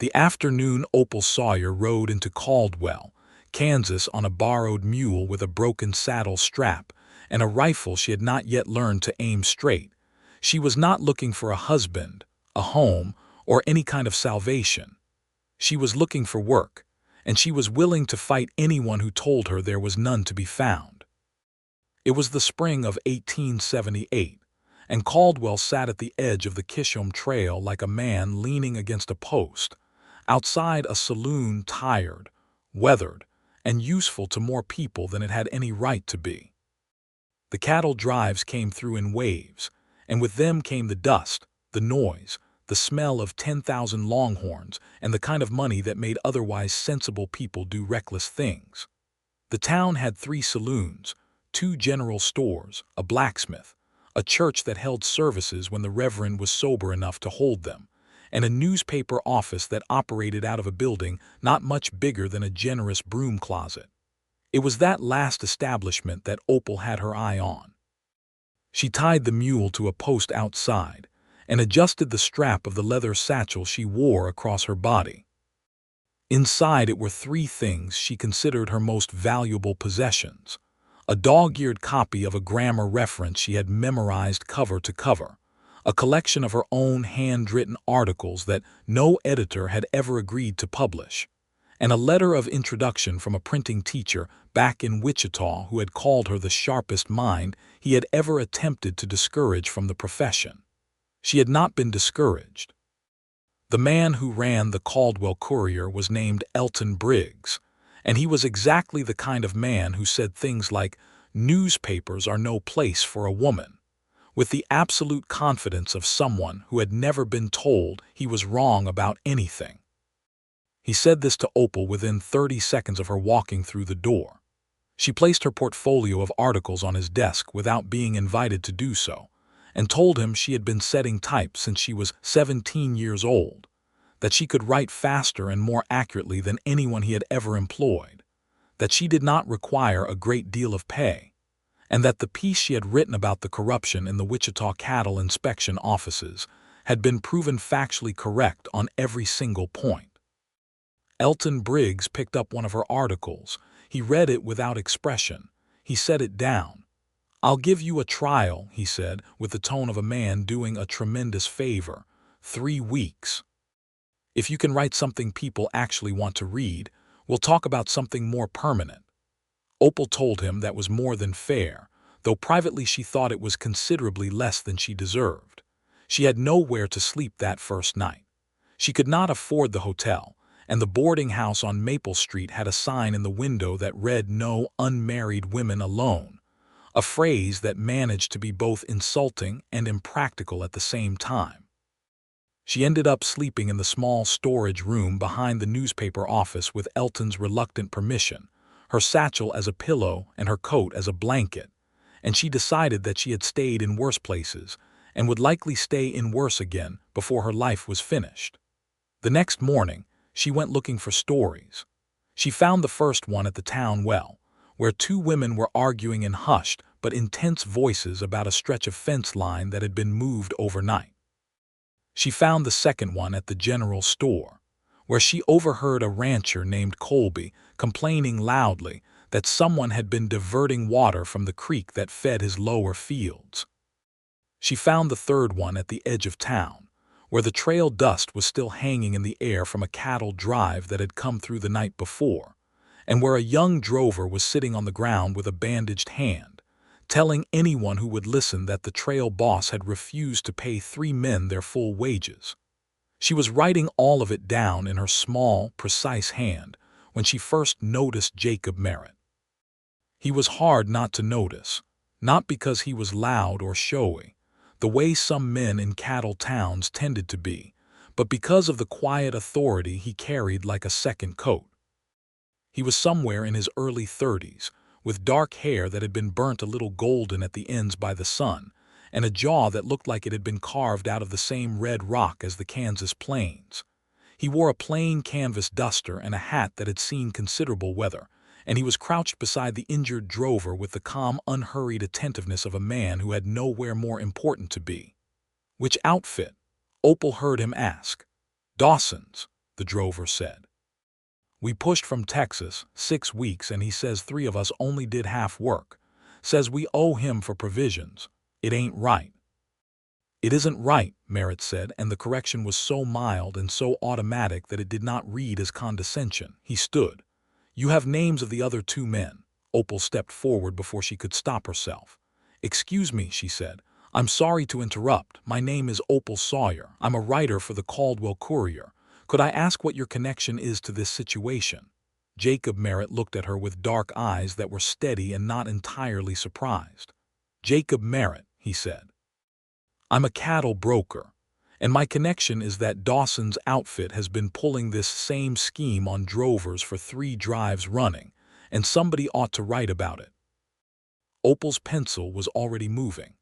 The afternoon Opal Sawyer rode into Caldwell, Kansas on a borrowed mule with a broken saddle strap and a rifle she had not yet learned to aim straight. She was not looking for a husband, a home, or any kind of salvation. She was looking for work, and she was willing to fight anyone who told her there was none to be found. It was the spring of 1878, and Caldwell sat at the edge of the Kishom Trail like a man leaning against a post, outside a saloon tired, weathered, and useful to more people than it had any right to be. The cattle drives came through in waves, and with them came the dust, the noise, the smell of 10,000 longhorns, and the kind of money that made otherwise sensible people do reckless things. The town had 3 saloons, 2 general stores, a blacksmith, a church that held services when the reverend was sober enough to hold them, and a newspaper office that operated out of a building not much bigger than a generous broom closet. It was that last establishment that Opal had her eye on. She tied the mule to a post outside and adjusted the strap of the leather satchel she wore across her body. Inside it were 3 things she considered her most valuable possessions: a dog-eared copy of a grammar reference she had memorized cover to cover, a collection of her own handwritten articles that no editor had ever agreed to publish, and a letter of introduction from a printing teacher back in Wichita who had called her the sharpest mind he had ever attempted to discourage from the profession. She had not been discouraged. The man who ran the Caldwell Courier was named Elton Briggs, and he was exactly the kind of man who said things like, "Newspapers are no place for a woman," with the absolute confidence of someone who had never been told he was wrong about anything. He said this to Opal within 30 seconds of her walking through the door. She placed her portfolio of articles on his desk without being invited to do so, and told him she had been setting type since she was 17 years old, that she could write faster and more accurately than anyone he had ever employed, that she did not require a great deal of pay, and that the piece she had written about the corruption in the Wichita cattle inspection offices had been proven factually correct on every single point. Elton Briggs picked up one of her articles. He read it without expression. He set it down. "I'll give you a trial," he said, with the tone of a man doing a tremendous favor. 3 weeks. If you can write something people actually want to read, we'll talk about something more permanent. Opal told him that was more than fair, though privately she thought it was considerably less than she deserved. She had nowhere to sleep that first night. She could not afford the hotel, and the boarding house on Maple Street had a sign in the window that read "No unmarried women alone," a phrase that managed to be both insulting and impractical at the same time. She ended up sleeping in the small storage room behind the newspaper office with Elton's reluctant permission, her satchel as a pillow and her coat as a blanket, and she decided that she had stayed in worse places and would likely stay in worse again before her life was finished. The next morning, she went looking for stories. She found the first one at the town well, where 2 women were arguing in hushed but intense voices about a stretch of fence line that had been moved overnight. She found the second one at the general store, where she overheard a rancher named Colby complaining loudly that someone had been diverting water from the creek that fed his lower fields. She found the third one at the edge of town, where the trail dust was still hanging in the air from a cattle drive that had come through the night before, and where a young drover was sitting on the ground with a bandaged hand, telling anyone who would listen that the trail boss had refused to pay 3 men their full wages. She was writing all of it down in her small, precise hand when she first noticed Jacob Merritt. He was hard not to notice, not because he was loud or showy, the way some men in cattle towns tended to be, but because of the quiet authority he carried like a second coat. He was somewhere in his early 30s, with dark hair that had been burnt a little golden at the ends by the sun, and a jaw that looked like it had been carved out of the same red rock as the Kansas plains. He wore a plain canvas duster and a hat that had seen considerable weather, and he was crouched beside the injured drover with the calm, unhurried attentiveness of a man who had nowhere more important to be. "Which outfit?" Opal heard him ask. "Dawson's. the drover said. "We pushed from Texas 6 weeks and he says 3 of us only did half work. Says we owe him for provisions. It ain't right." "It isn't right," Merritt said, and the correction was so mild and so automatic that it did not read as condescension. He stood. "You have names of the other 2 men." Opal stepped forward before she could stop herself. "Excuse me," she said. "I'm sorry to interrupt. My name is Opal Sawyer. I'm a writer for the Caldwell Courier. Could I ask what your connection is to this situation?" Jacob Merritt looked at her with dark eyes that were steady and not entirely surprised. "Jacob Merritt," he said. "I'm a cattle broker, and my connection is that Dawson's outfit has been pulling this same scheme on drovers for 3 drives running, and somebody ought to write about it." Opal's pencil was already moving.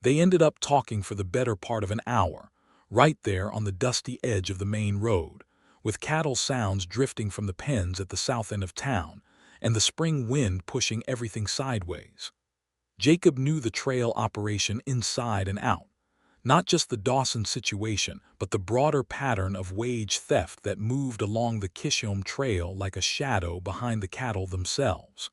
They ended up talking for the better part of an hour, right there on the dusty edge of the main road, with cattle sounds drifting from the pens at the south end of town, and the spring wind pushing everything sideways. Jacob knew the trail operation inside and out. Not just the Dawson situation, but the broader pattern of wage theft that moved along the Kishom Trail like a shadow behind the cattle themselves.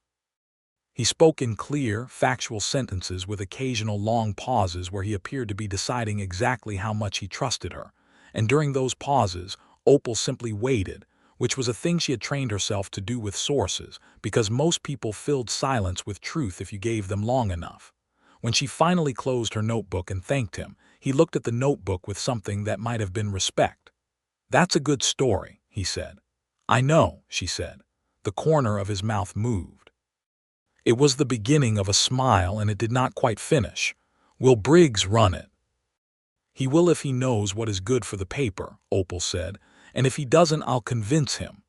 He spoke in clear, factual sentences with occasional long pauses where he appeared to be deciding exactly how much he trusted her, and during those pauses, Opal simply waited, which was a thing she had trained herself to do with sources, because most people filled silence with truth if you gave them long enough. When she finally closed her notebook and thanked him, he looked at the notebook with something that might have been respect. "That's a good story," he said. "I know," she said. The corner of his mouth moved. It was the beginning of a smile, and it did not quite finish. "Will Briggs run it?" "He will if he knows what is good for the paper," Opal said, "and if he doesn't, I'll convince him."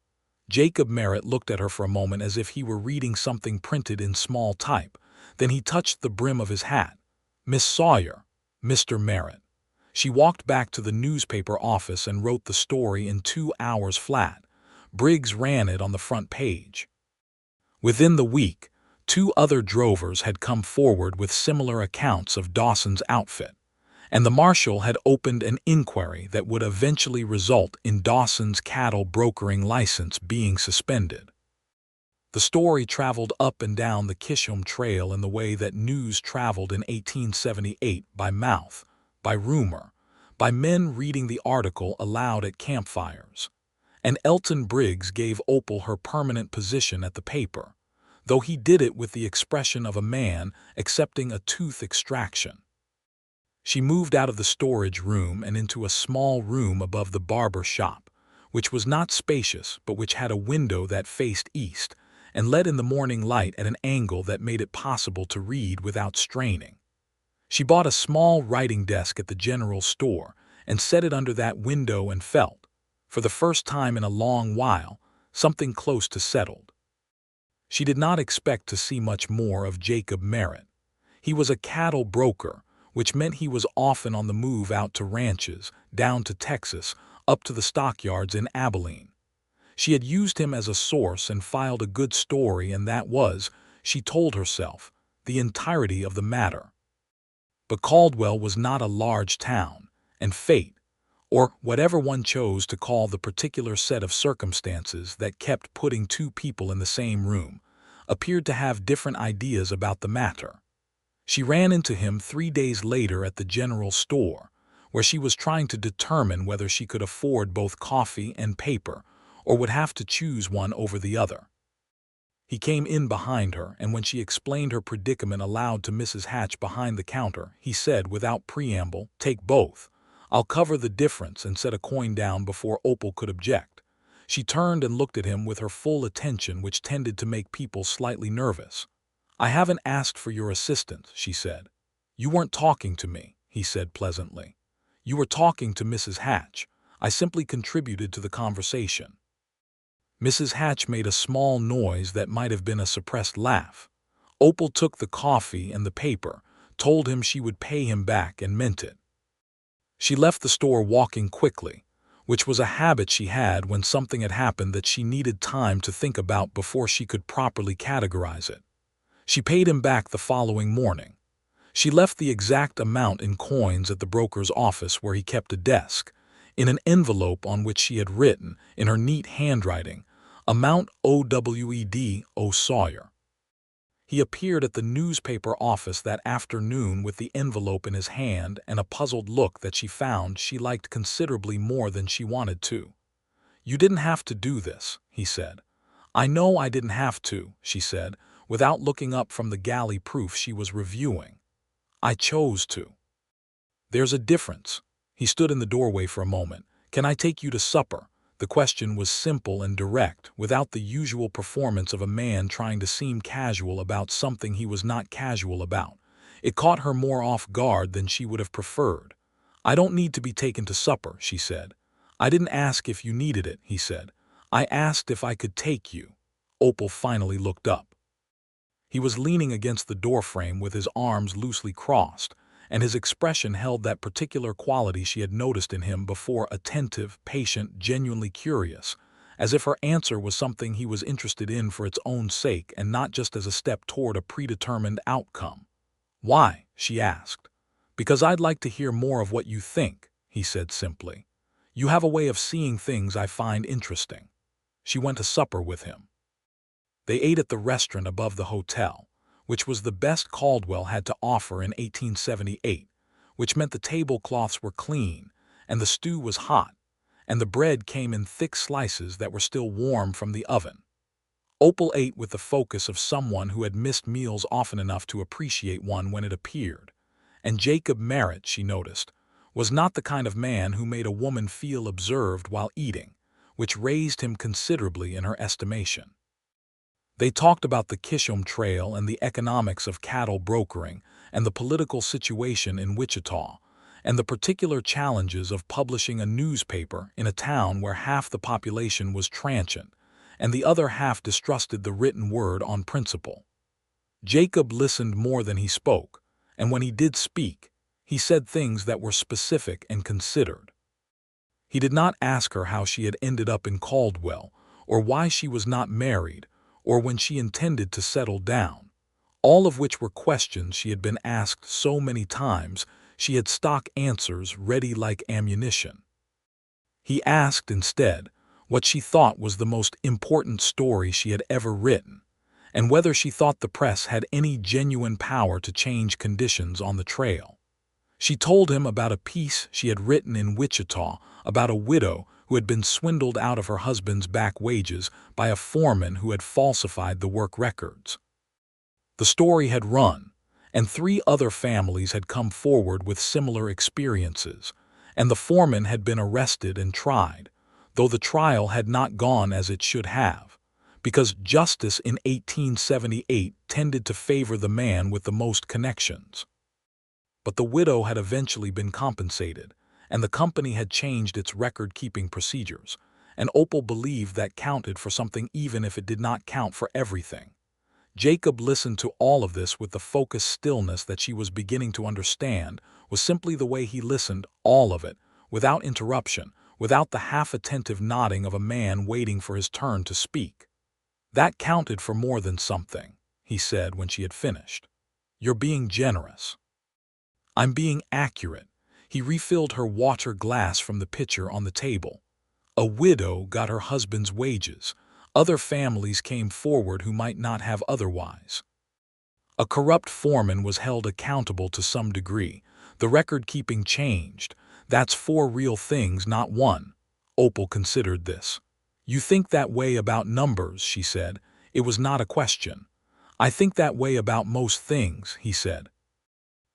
Jacob Merritt looked at her for a moment as if he were reading something printed in small type. Then he touched the brim of his hat. "Miss Sawyer, Mr. Merritt." She walked back to the newspaper office and wrote the story in 2 hours flat. Briggs ran it on the front page. Within the week, 2 other drovers had come forward with similar accounts of Dawson's outfit, and the marshal had opened an inquiry that would eventually result in Dawson's cattle brokering license being suspended. The story traveled up and down the Kishom Trail in the way that news traveled in 1878, by mouth, by rumor, by men reading the article aloud at campfires. And Elton Briggs gave Opal her permanent position at the paper, though he did it with the expression of a man accepting a tooth extraction. She moved out of the storage room and into a small room above the barber shop, which was not spacious but which had a window that faced east and let in the morning light at an angle that made it possible to read without straining. She bought a small writing desk at the general store and set it under that window and felt, for the first time in a long while, something close to settled. She did not expect to see much more of Jacob Merritt. He was a cattle broker, which meant he was often on the move out to ranches, down to Texas, up to the stockyards in Abilene. She had used him as a source and filed a good story, and that was, she told herself, the entirety of the matter. But Caldwell was not a large town, and fate, or whatever one chose to call the particular set of circumstances that kept putting 2 people in the same room, appeared to have different ideas about the matter. She ran into him 3 days later at the general store, where she was trying to determine whether she could afford both coffee and paper, or would have to choose one over the other. He came in behind her, and when she explained her predicament aloud to Mrs. Hatch behind the counter, he said without preamble, "Take both. I'll cover the difference," and set a coin down before Opal could object. She turned and looked at him with her full attention, which tended to make people slightly nervous. "I haven't asked for your assistance," she said. "You weren't talking to me," he said pleasantly. "You were talking to Mrs. Hatch. I simply contributed to the conversation." Mrs. Hatch made a small noise that might have been a suppressed laugh. Opal took the coffee and the paper, told him she would pay him back, and meant it. She left the store walking quickly, which was a habit she had when something had happened that she needed time to think about before she could properly categorize it. She paid him back the following morning. She left the exact amount in coins at the broker's office where he kept a desk. in an envelope on which she had written, in her neat handwriting, "Amount Owed Sawyer." He appeared at the newspaper office that afternoon with the envelope in his hand and a puzzled look that she found she liked considerably more than she wanted to. "You didn't have to do this," he said. "I know I didn't have to," she said, without looking up from the galley proof she was reviewing. "I chose to." "There's a difference." He stood in the doorway for a moment. "Can I take you to supper?" The question was simple and direct, without the usual performance of a man trying to seem casual about something he was not casual about. It caught her more off guard than she would have preferred. "I don't need to be taken to supper," she said. "I didn't ask if you needed it," he said. "I asked if I could take you." Opal finally looked up. He was leaning against the doorframe with his arms loosely crossed, and his expression held that particular quality she had noticed in him before: attentive, patient, genuinely curious, as if her answer was something he was interested in for its own sake and not just as a step toward a predetermined outcome. "Why?" she asked. "Because I'd like to hear more of what you think," he said simply. "You have a way of seeing things I find interesting." She went to supper with him. They ate at the restaurant above the hotel, which was the best Caldwell had to offer in 1878, which meant the tablecloths were clean, and the stew was hot, and the bread came in thick slices that were still warm from the oven. Opal ate with the focus of someone who had missed meals often enough to appreciate one when it appeared, and Jacob Merritt, she noticed, was not the kind of man who made a woman feel observed while eating, which raised him considerably in her estimation. They talked about the Kishom Trail and the economics of cattle brokering and the political situation in Wichita and the particular challenges of publishing a newspaper in a town where half the population was transient and the other half distrusted the written word on principle. Jacob listened more than he spoke, and when he did speak, he said things that were specific and considered. He did not ask her how she had ended up in Caldwell, or why she was not married, or when she intended to settle down, all of which were questions she had been asked so many times she had stock answers ready like ammunition. He asked instead what she thought was the most important story she had ever written, and whether she thought the press had any genuine power to change conditions on the trail. She told him about a piece she had written in Wichita about a widow who had been swindled out of her husband's back wages by a foreman who had falsified the work records. The story had run, and 3 other families had come forward with similar experiences, and the foreman had been arrested and tried, though the trial had not gone as it should have, because justice in 1878 tended to favor the man with the most connections. But the widow had eventually been compensated, and the company had changed its record-keeping procedures, and Opal believed that counted for something even if it did not count for everything. Jacob listened to all of this with the focused stillness that she was beginning to understand was simply the way he listened, all of it, without interruption, without the half-attentive nodding of a man waiting for his turn to speak. "That counted for more than something," he said when she had finished. "You're being generous." "I'm being accurate." He refilled her water glass from the pitcher on the table. "A widow got her husband's wages. Other families came forward who might not have otherwise. A corrupt foreman was held accountable to some degree. The record-keeping changed. That's 4 real things, not 1. Opal considered this. "You think that way about numbers," she said. It was not a question. "I think that way about most things," he said.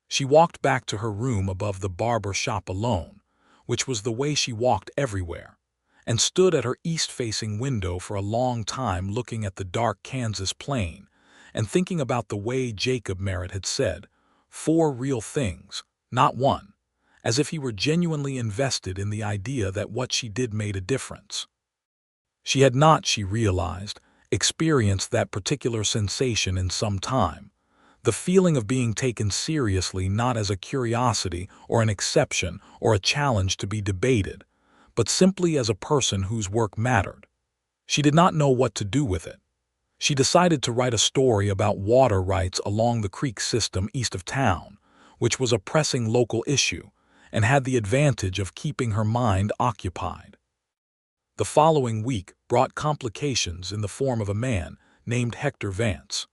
She walked back to her room above the barber shop alone, which was the way she walked everywhere, and stood at her east-facing window for a long time looking at the dark Kansas plain and thinking about the way Jacob Merritt had said, 4 real things, not 1, as if he were genuinely invested in the idea that what she did made a difference. She had not, she realized, experienced that particular sensation in some time. The feeling of being taken seriously not as a curiosity or an exception or a challenge to be debated, but simply as a person whose work mattered. She did not know what to do with it. She decided to write a story about water rights along the creek system east of town, which was a pressing local issue, and had the advantage of keeping her mind occupied. The following week brought complications in the form of a man named Hector Vance.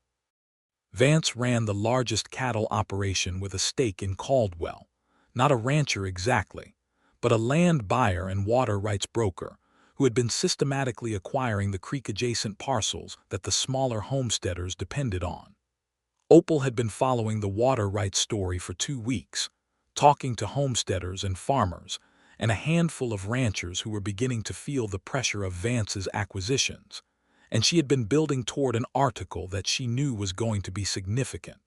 Vance ran the largest cattle operation with a stake in Caldwell, not a rancher exactly, but a land buyer and water rights broker who had been systematically acquiring the creek-adjacent parcels that the smaller homesteaders depended on. Opal had been following the water rights story for 2 weeks, talking to homesteaders and farmers, and a handful of ranchers who were beginning to feel the pressure of Vance's acquisitions, and she had been building toward an article that she knew was going to be significant.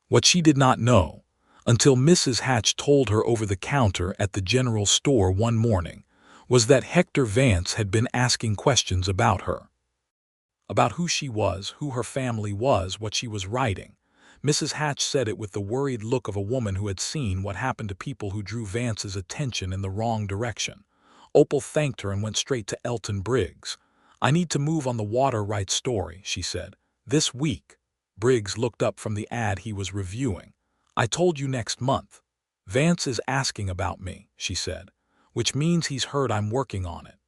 What she did not know, until Mrs. Hatch told her over the counter at the general store one morning, was that Hector Vance had been asking questions about her. About who she was, who her family was, what she was writing. Mrs. Hatch said it with the worried look of a woman who had seen what happened to people who drew Vance's attention in the wrong direction. Opal thanked her and went straight to Elton Briggs. "I need to move on the water rights story," she said. "This week." Briggs looked up from the ad he was reviewing. "I told you next month." "Vance is asking about me," she said, "which means he's heard I'm working on it.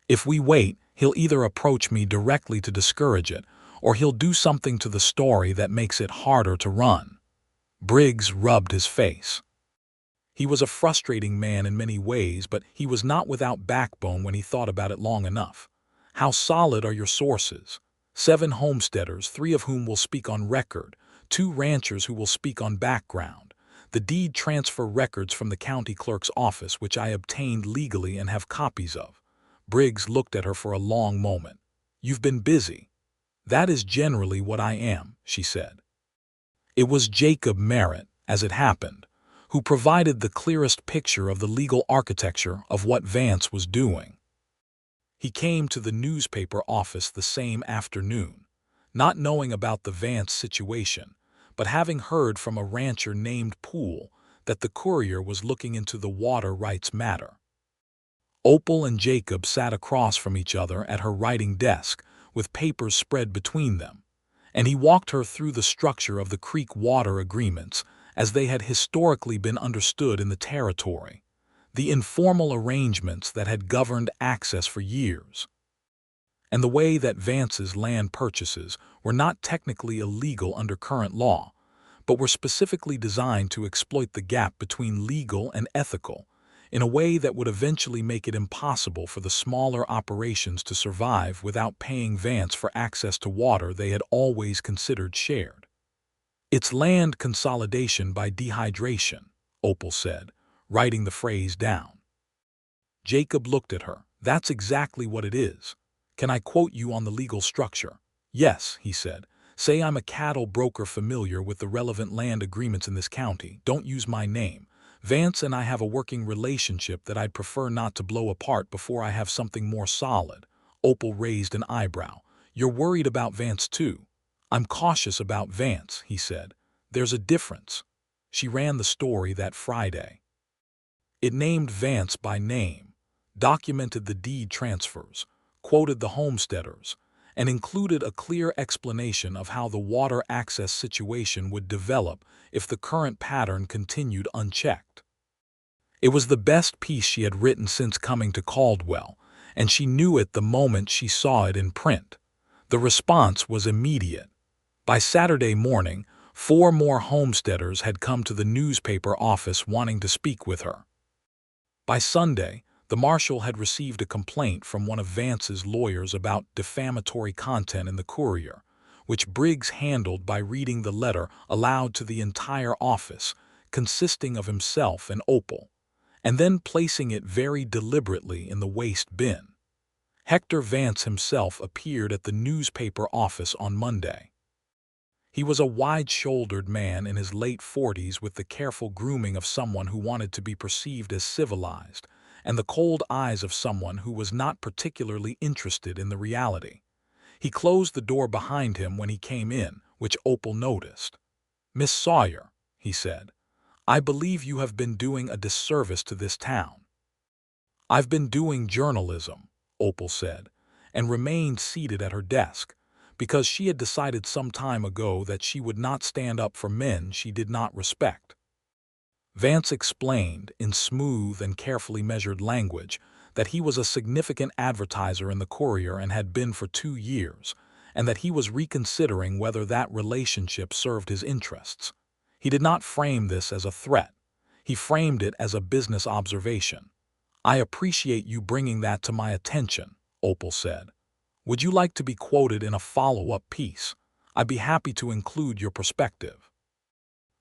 If we wait, he'll either approach me directly to discourage it, or he'll do something to the story that makes it harder to run." Briggs rubbed his face. He was a frustrating man in many ways, but he was not without backbone when he thought about it long enough. "How solid are your sources?" 7 homesteaders, 3 of whom will speak on record, 2 ranchers who will speak on background, the deed transfer records from the county clerk's office which I obtained legally and have copies of. Briggs looked at her for a long moment. "You've been busy." "That is generally what I am," she said. It was Jacob Merritt, as it happened, who provided the clearest picture of the legal architecture of what Vance was doing. He came to the newspaper office the same afternoon, not knowing about the Vance situation, but having heard from a rancher named Poole that the courier was looking into the water rights matter. Opal and Jacob sat across from each other at her writing desk, with papers spread between them, and he walked her through the structure of the creek water agreements as they had historically been understood in the territory, the informal arrangements that had governed access for years, and the way that Vance's land purchases were not technically illegal under current law, but were specifically designed to exploit the gap between legal and ethical in a way that would eventually make it impossible for the smaller operations to survive without paying Vance for access to water they had always considered shared. "It's land consolidation by dehydration," Opal said, writing the phrase down. Jacob looked at her. "That's exactly what it is. Can I quote you on the legal structure?" "Yes," he said. "Say I'm a cattle broker familiar with the relevant land agreements in this county. Don't use my name. Vance and I have a working relationship that I'd prefer not to blow apart before I have something more solid." Opal raised an eyebrow. "You're worried about Vance too?" "I'm cautious about Vance," he said. "There's a difference." She ran the story that Friday. It named Vance by name, documented the deed transfers, quoted the homesteaders, and included a clear explanation of how the water access situation would develop if the current pattern continued unchecked. It was the best piece she had written since coming to Caldwell, and she knew it the moment she saw it in print. The response was immediate. By Saturday morning, 4 more homesteaders had come to the newspaper office wanting to speak with her. By Sunday, the marshal had received a complaint from one of Vance's lawyers about defamatory content in the Courier, which Briggs handled by reading the letter aloud to the entire office, consisting of himself and Opal, and then placing it very deliberately in the waste bin. Hector Vance himself appeared at the newspaper office on Monday. He was a wide-shouldered man in his late 40s with the careful grooming of someone who wanted to be perceived as civilized, and the cold eyes of someone who was not particularly interested in the reality. He closed the door behind him when he came in, which Opal noticed. "Miss Sawyer," he said, "I believe you have been doing a disservice to this town." "I've been doing journalism," Opal said, and remained seated at her desk, because she had decided some time ago that she would not stand up for men she did not respect. Vance explained, in smooth and carefully measured language, that he was a significant advertiser in the Courier and had been for 2 years, and that he was reconsidering whether that relationship served his interests. He did not frame this as a threat. He framed it as a business observation. "I appreciate you bringing that to my attention," Opal said. "Would you like to be quoted in a follow-up piece? I'd be happy to include your perspective."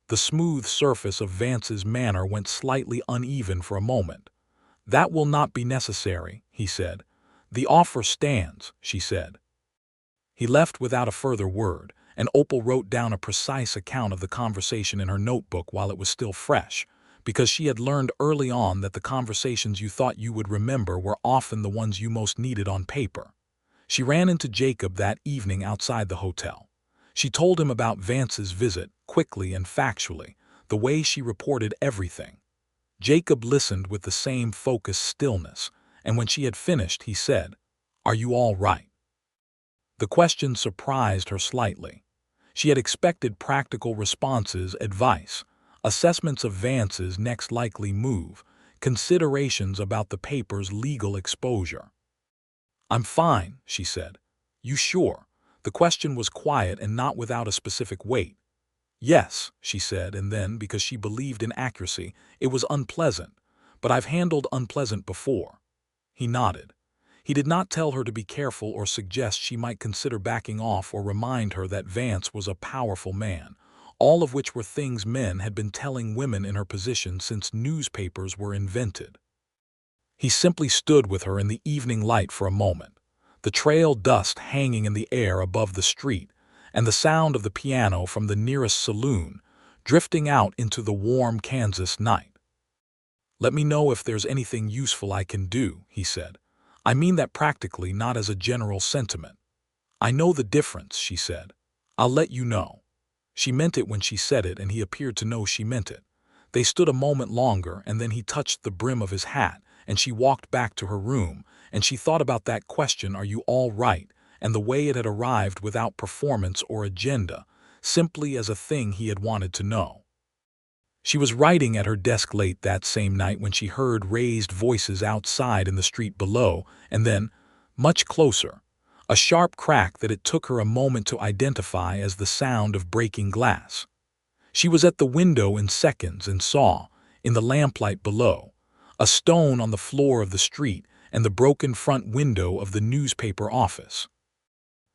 The smooth surface of Vance's manner went slightly uneven for a moment. "That will not be necessary," he said. "The offer stands," she said. He left without a further word, and Opal wrote down a precise account of the conversation in her notebook while it was still fresh, because she had learned early on that the conversations you thought you would remember were often the ones you most needed on paper. She ran into Jacob that evening outside the hotel. She told him about Vance's visit, quickly and factually, the way she reported everything. Jacob listened with the same focused stillness, and when she had finished, he said, "Are you all right?" The question surprised her slightly. She had expected practical responses, advice, assessments of Vance's next likely move, considerations about the paper's legal exposure. "I'm fine," she said. "You sure?" The question was quiet and not without a specific weight. "Yes," she said, and then, because she believed in accuracy, "it was unpleasant, but I've handled unpleasant before." He nodded. He did not tell her to be careful or suggest she might consider backing off or remind her that Vance was a powerful man, all of which were things men had been telling women in her position since newspapers were invented. He simply stood with her in the evening light for a moment, the trail dust hanging in the air above the street, and the sound of the piano from the nearest saloon drifting out into the warm Kansas night. "Let me know if there's anything useful I can do," he said. "I mean that practically, not as a general sentiment." "I know the difference," she said. "I'll let you know." She meant it when she said it, and he appeared to know she meant it. They stood a moment longer, and then he touched the brim of his hat, and she walked back to her room, and she thought about that question, "Are you all right?" and the way it had arrived without performance or agenda, simply as a thing he had wanted to know. She was writing at her desk late that same night when she heard raised voices outside in the street below, and then, much closer, a sharp crack that it took her a moment to identify as the sound of breaking glass. She was at the window in seconds and saw, in the lamplight below, a stone on the floor of the street and the broken front window of the newspaper office.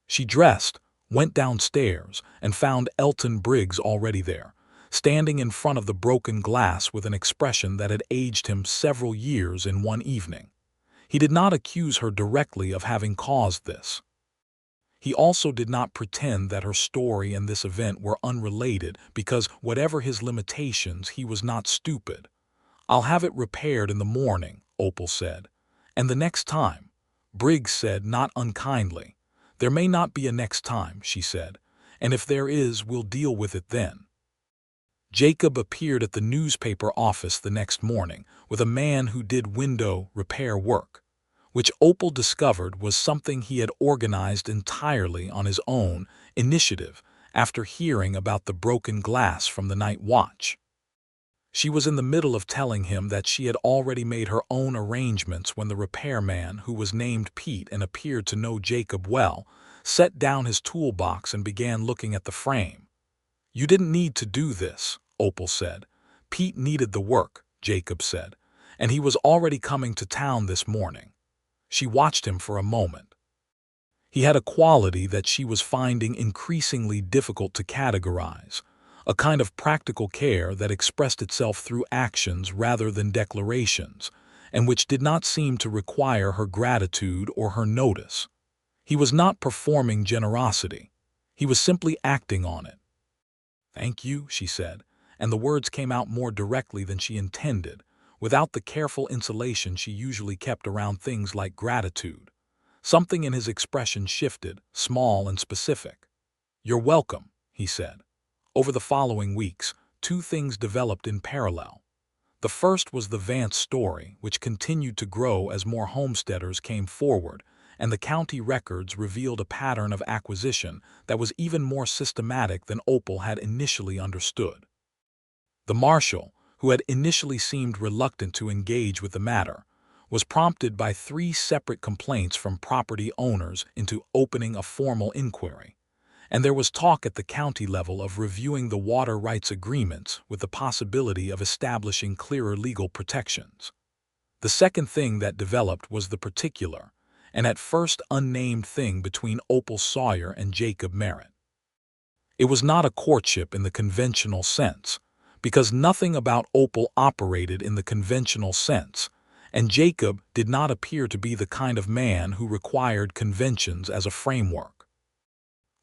She dressed, went downstairs, and found Elton Briggs already there, standing in front of the broken glass with an expression that had aged him several years in one evening. He did not accuse her directly of having caused this. He also did not pretend that her story and this event were unrelated because, whatever his limitations, he was not stupid. "I'll have it repaired in the morning," Opal said. "And the next time," Briggs said, not unkindly. "There may not be a next time," she said, "and if there is, we'll deal with it then." Jacob appeared at the newspaper office the next morning with a man who did window repair work, which Opal discovered was something he had organized entirely on his own initiative after hearing about the broken glass from the night watch. She was in the middle of telling him that she had already made her own arrangements when the repairman, who was named Pete and appeared to know Jacob well, set down his toolbox and began looking at the frame. "You didn't need to do this," Opal said. "Pete needed the work," Jacob said, "and he was already coming to town this morning." She watched him for a moment. He had a quality that she was finding increasingly difficult to categorize, a kind of practical care that expressed itself through actions rather than declarations, and which did not seem to require her gratitude or her notice. He was not performing generosity. He was simply acting on it. "Thank you," she said, and the words came out more directly than she intended, without the careful insulation she usually kept around things like gratitude. Something in his expression shifted, small and specific. "You're welcome," he said. Over the following weeks, two things developed in parallel. The first was the Vance story, which continued to grow as more homesteaders came forward, and the county records revealed a pattern of acquisition that was even more systematic than Opal had initially understood. The marshal, who had initially seemed reluctant to engage with the matter, was prompted by 3 separate complaints from property owners into opening a formal inquiry, and there was talk at the county level of reviewing the water rights agreements with the possibility of establishing clearer legal protections. The second thing that developed was the particular, and at first unnamed thing between Opal Sawyer and Jacob Merritt. It was not a courtship in the conventional sense, because nothing about Opal operated in the conventional sense, and Jacob did not appear to be the kind of man who required conventions as a framework.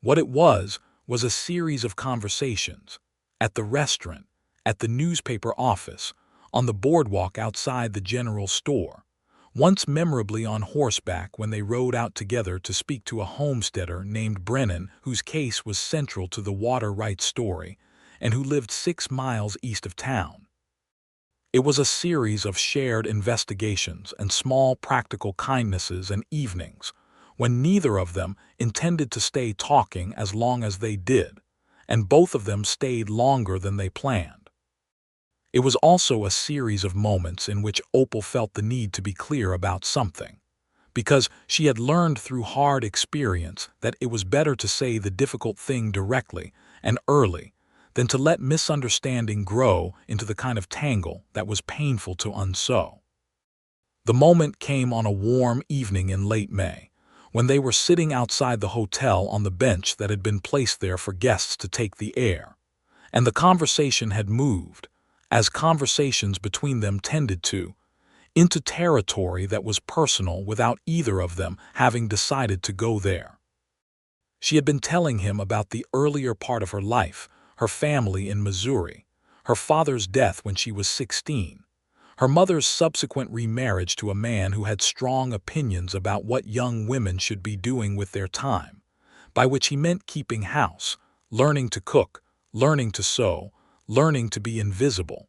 What it was a series of conversations, at the restaurant, at the newspaper office, on the boardwalk outside the general store, once memorably on horseback when they rode out together to speak to a homesteader named Brennan whose case was central to the water rights story and who lived 6 miles east of town. It was a series of shared investigations and small practical kindnesses and evenings when neither of them intended to stay talking as long as they did, and both of them stayed longer than they planned. It was also a series of moments in which Opal felt the need to be clear about something, because she had learned through hard experience that it was better to say the difficult thing directly and early than to let misunderstanding grow into the kind of tangle that was painful to unsew. The moment came on a warm evening in late May, when they were sitting outside the hotel on the bench that had been placed there for guests to take the air, and the conversation had moved, as conversations between them tended to, into territory that was personal without either of them having decided to go there. She had been telling him about the earlier part of her life, her family in Missouri, her father's death when she was 16, her mother's subsequent remarriage to a man who had strong opinions about what young women should be doing with their time, by which he meant keeping house, learning to cook, learning to sew, learning to be invisible.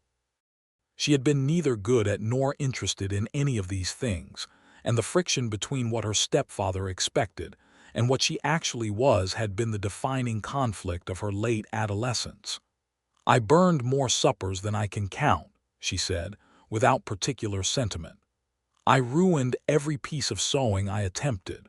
She had been neither good at nor interested in any of these things, and the friction between what her stepfather expected and what she actually was had been the defining conflict of her late adolescence. "I burned more suppers than I can count," she said, without particular sentiment. "I ruined every piece of sewing I attempted.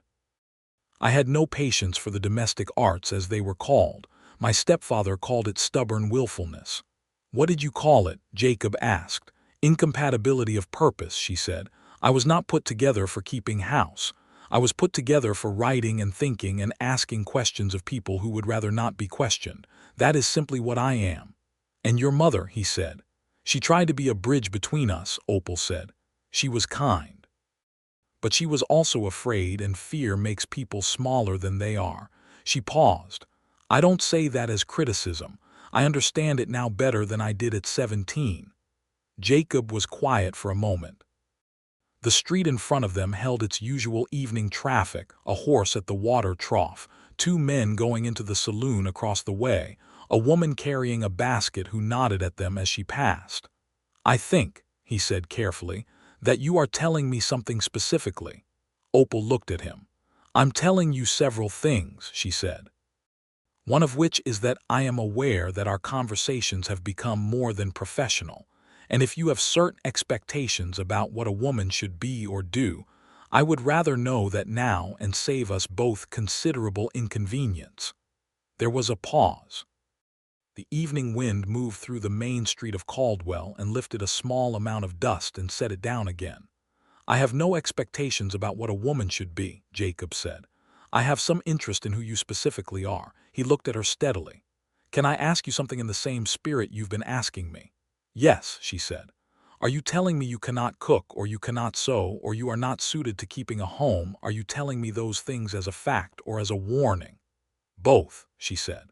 I had no patience for the domestic arts as they were called. My stepfather called it stubborn willfulness." "What did you call it?" Jacob asked. "Incompatibility of purpose," she said. "I was not put together for keeping house. I was put together for writing and thinking and asking questions of people who would rather not be questioned. That is simply what I am." "And your mother," he said. "She tried to be a bridge between us," Opal said. "She was kind. But she was also afraid, and fear makes people smaller than they are." She paused. "I don't say that as criticism. I understand it now better than I did at 17. Jacob was quiet for a moment. The street in front of them held its usual evening traffic, a horse at the water trough, 2 men going into the saloon across the way, a woman carrying a basket who nodded at them as she passed. "I think," he said carefully, "that you are telling me something specifically." Opal looked at him. "I'm telling you several things," she said. "One of which is that I am aware that our conversations have become more than professional, and if you have certain expectations about what a woman should be or do, I would rather know that now and save us both considerable inconvenience." There was a pause. The evening wind moved through the main street of Caldwell and lifted a small amount of dust and set it down again. "I have no expectations about what a woman should be," Jacob said. "I have some interest in who you specifically are." He looked at her steadily. "Can I ask you something in the same spirit you've been asking me?" "Yes," she said. "Are you telling me you cannot cook, or you cannot sew, or you are not suited to keeping a home? Are you telling me those things as a fact or as a warning?" "Both," she said.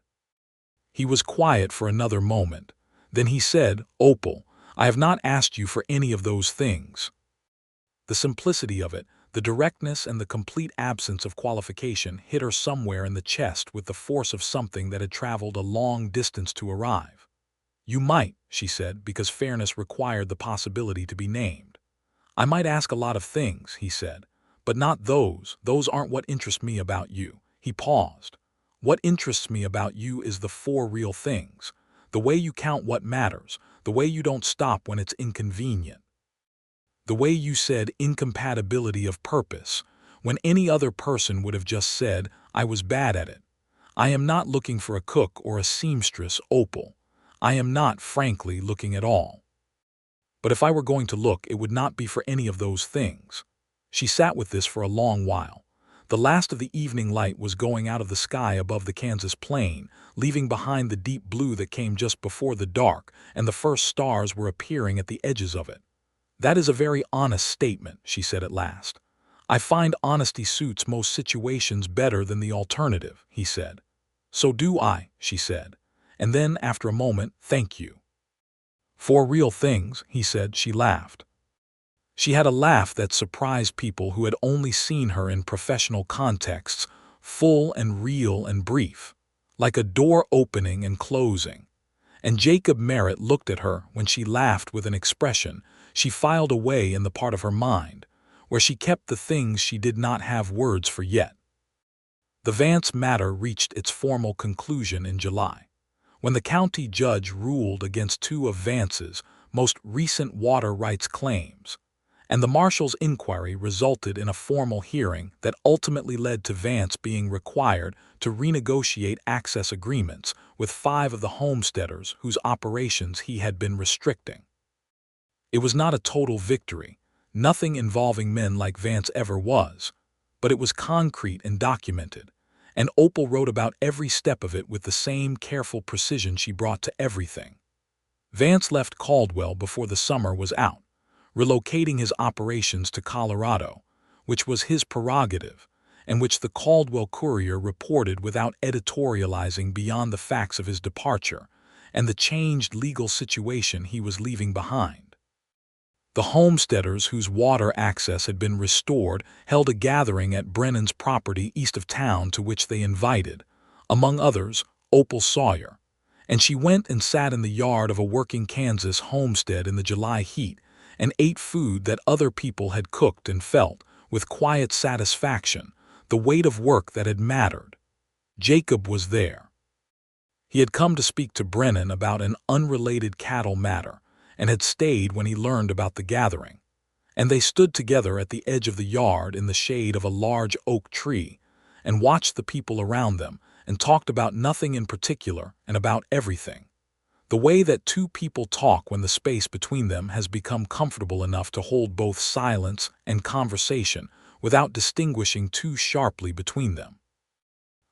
He was quiet for another moment. Then he said, "Opal, I have not asked you for any of those things." The simplicity of it, the directness and the complete absence of qualification hit her somewhere in the chest with the force of something that had traveled a long distance to arrive. "You might," she said, because fairness required the possibility to be named. "I might ask a lot of things," he said, "but not those. Those aren't what interest me about you." He paused. "What interests me about you is the 4 real things. The way you count what matters, The way you don't stop when it's inconvenient. The way you said incompatibility of purpose, when any other person would have just said, I was bad at it. I am not looking for a cook or a seamstress, Opal. I am not, frankly, looking at all. But if I were going to look, it would not be for any of those things. She sat with this for a long while. The last of the evening light was going out of the sky above the Kansas plain, leaving behind the deep blue that came just before the dark, and the first stars were appearing at the edges of it. That is a very honest statement, she said at last. I find honesty suits most situations better than the alternative, he said. So do I, she said. And then, after a moment, thank you. For real things, he said. She laughed. She had a laugh that surprised people who had only seen her in professional contexts, full and real and brief, like a door opening and closing. And Jacob Merritt looked at her when she laughed with an expression she filed away in the part of her mind, where she kept the things she did not have words for yet. The Vance matter reached its formal conclusion in July, when the county judge ruled against two of Vance's most recent water rights claims, and the marshal's inquiry resulted in a formal hearing that ultimately led to Vance being required to renegotiate access agreements with 5 of the homesteaders whose operations he had been restricting. It was not a total victory, nothing involving men like Vance ever was, but it was concrete and documented, and Opal wrote about every step of it with the same careful precision she brought to everything. Vance left Caldwell before the summer was out, relocating his operations to Colorado, which was his prerogative, and which the Caldwell Courier reported without editorializing beyond the facts of his departure and the changed legal situation he was leaving behind. The homesteaders whose water access had been restored held a gathering at Brennan's property east of town to which they invited, among others, Opal Sawyer, and she went and sat in the yard of a working Kansas homestead in the July heat and ate food that other people had cooked and felt, with quiet satisfaction, the weight of work that had mattered. Jacob was there. He had come to speak to Brennan about an unrelated cattle matter, and had stayed when he learned about the gathering, and they stood together at the edge of the yard in the shade of a large oak tree, and watched the people around them, and talked about nothing in particular and about everything. The way that two people talk when the space between them has become comfortable enough to hold both silence and conversation without distinguishing too sharply between them.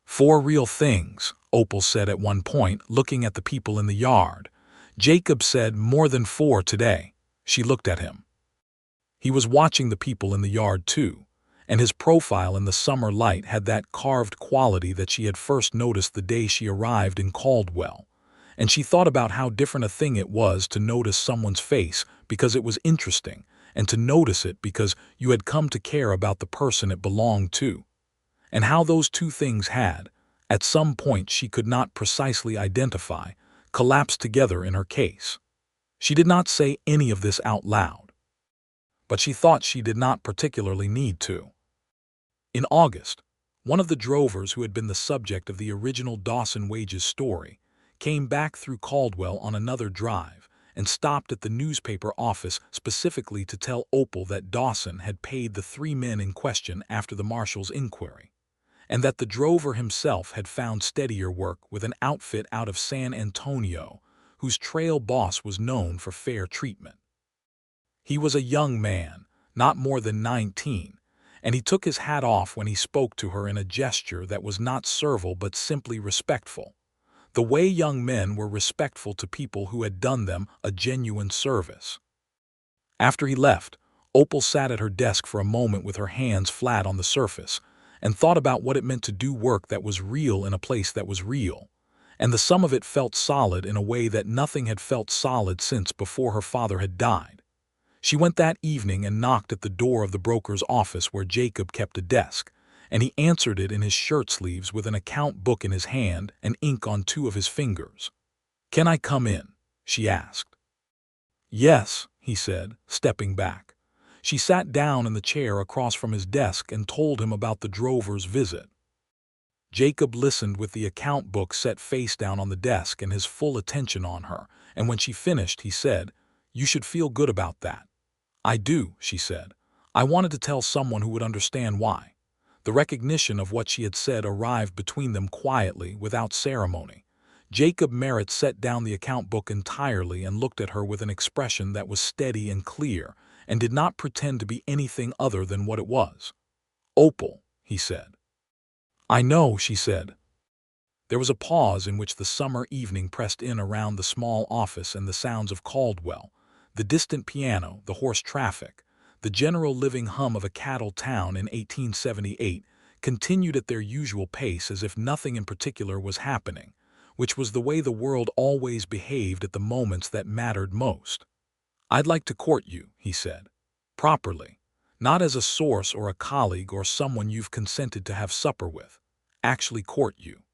4 real things, Opal said at one point, looking at the people in the yard. Jacob said, more than 4 today. She looked at him. He was watching the people in the yard too, and his profile in the summer light had that carved quality that she had first noticed the day she arrived in Caldwell. And she thought about how different a thing it was to notice someone's face because it was interesting, and to notice it because you had come to care about the person it belonged to. And how those two things had, at some point she could not precisely identify, collapsed together in her case. She did not say any of this out loud, but she thought she did not particularly need to. In August, one of the drovers who had been the subject of the original Dawson Wages story came back through Caldwell on another drive and stopped at the newspaper office specifically to tell Opal that Dawson had paid the 3 men in question after the marshal's inquiry, and that the drover himself had found steadier work with an outfit out of San Antonio whose trail boss was known for fair treatment. He was a young man, not more than 19, and he took his hat off when he spoke to her in a gesture that was not servile but simply respectful, the way young men were respectful to people who had done them a genuine service. After he left, Opal sat at her desk for a moment with her hands flat on the surface, and thought about what it meant to do work that was real in a place that was real, and the sum of it felt solid in a way that nothing had felt solid since before her father had died. She went that evening and knocked at the door of the broker's office where Jacob kept a desk, and he answered it in his shirt sleeves with an account book in his hand and ink on 2 of his fingers. "Can I come in?" she asked. "Yes," he said, stepping back. She sat down in the chair across from his desk and told him about the drover's visit. Jacob listened with the account book set face down on the desk and his full attention on her, and when she finished, he said, "You should feel good about that." "I do," she said. "I wanted to tell someone who would understand why." The recognition of what she had said arrived between them quietly, without ceremony. Jacob Merritt set down the account book entirely and looked at her with an expression that was steady and clear, and did not pretend to be anything other than what it was. "Opal," he said. "I know," she said. There was a pause in which the summer evening pressed in around the small office, and the sounds of Caldwell, the distant piano, the horse traffic, the general living hum of a cattle town in 1878, continued at their usual pace as if nothing in particular was happening, which was the way the world always behaved at the moments that mattered most. "I'd like to court you," he said. "Properly. Not as a source or a colleague or someone you've consented to have supper with. Actually court you."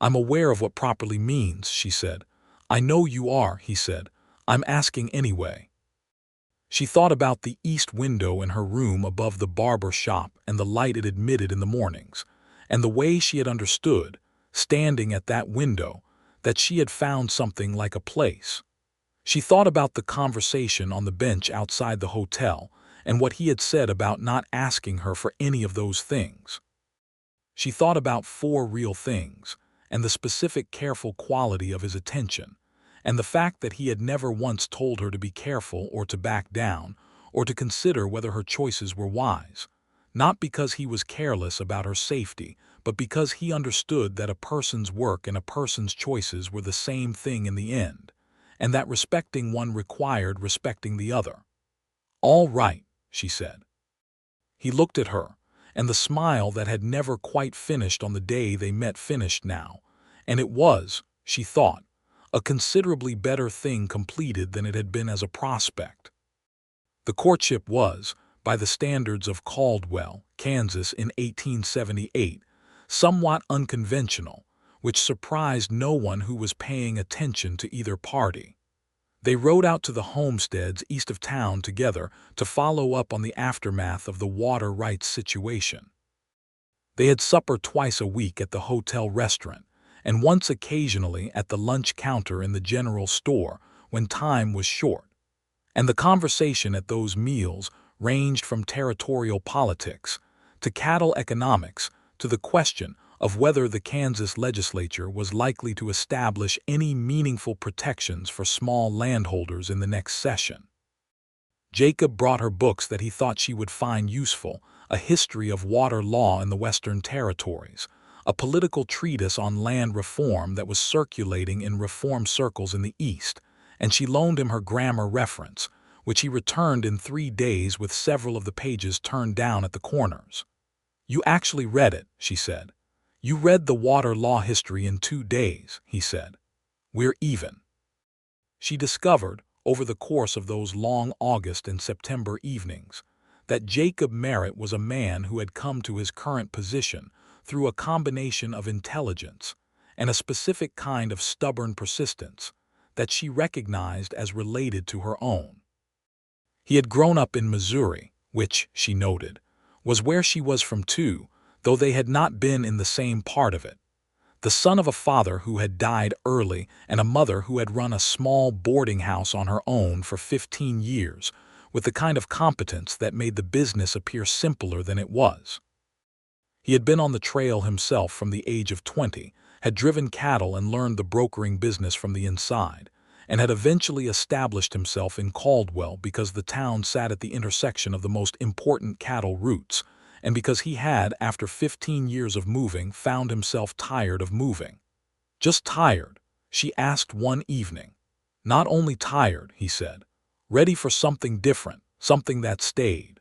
"I'm aware of what properly means," she said. "I know you are," he said. "I'm asking anyway." She thought about the east window in her room above the barber shop and the light it admitted in the mornings, and the way she had understood, standing at that window, that she had found something like a place. She thought about the conversation on the bench outside the hotel and what he had said about not asking her for any of those things. She thought about 4 real things, and the specific careful quality of his attention, and the fact that he had never once told her to be careful or to back down, or to consider whether her choices were wise, not because he was careless about her safety, but because he understood that a person's work and a person's choices were the same thing in the end, and that respecting one required respecting the other. "All right," she said. He looked at her, and the smile that had never quite finished on the day they met finished now, and it was, she thought, a considerably better thing completed than it had been as a prospect. The courtship was, by the standards of Caldwell, Kansas in 1878, somewhat unconventional, which surprised no one who was paying attention to either party. They rode out to the homesteads east of town together to follow up on the aftermath of the water rights situation. They had supper twice a week at the hotel restaurant, and once occasionally at the lunch counter in the general store when time was short. And the conversation at those meals ranged from territorial politics to cattle economics to the question of whether the Kansas legislature was likely to establish any meaningful protections for small landholders in the next session. Jacob brought her books that he thought she would find useful: a history of water law in the Western Territories, a political treatise on land reform that was circulating in reform circles in the East, and she loaned him her grammar reference, which he returned in 3 days with several of the pages turned down at the corners. "You actually read it," she said. "You read the water law history in 2 days," he said. "We're even." She discovered, over the course of those long August and September evenings, that Jacob Merritt was a man who had come to his current position through a combination of intelligence and a specific kind of stubborn persistence that she recognized as related to her own. He had grown up in Missouri, which, she noted, was where she was from too, though they had not been in the same part of it. The son of a father who had died early and a mother who had run a small boarding house on her own for 15 years, with the kind of competence that made the business appear simpler than it was. He had been on the trail himself from the age of 20, had driven cattle and learned the brokering business from the inside, and had eventually established himself in Caldwell because the town sat at the intersection of the most important cattle routes, and because he had, after 15 years of moving, found himself tired of moving. "Just tired?" she asked one evening. "Not only tired," he said. "Ready for something different, something that stayed."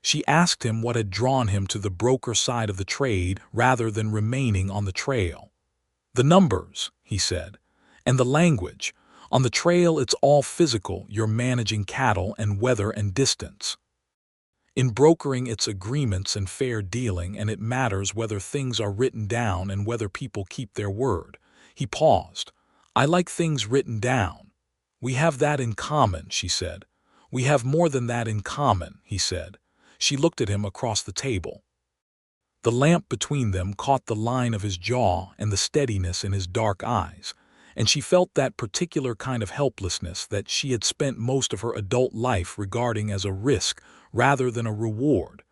She asked him what had drawn him to the broker side of the trade rather than remaining on the trail. "The numbers," he said, "and the language. On the trail it's all physical, you're managing cattle and weather and distance. In brokering it's agreements and fair dealing, and it matters whether things are written down and whether people keep their word." He paused. "I like things written down." "We have that in common," she said. "We have more than that in common," he said. She looked at him across the table. The lamp between them caught the line of his jaw and the steadiness in his dark eyes, and she felt that particular kind of helplessness that she had spent most of her adult life regarding as a risk rather than a reward,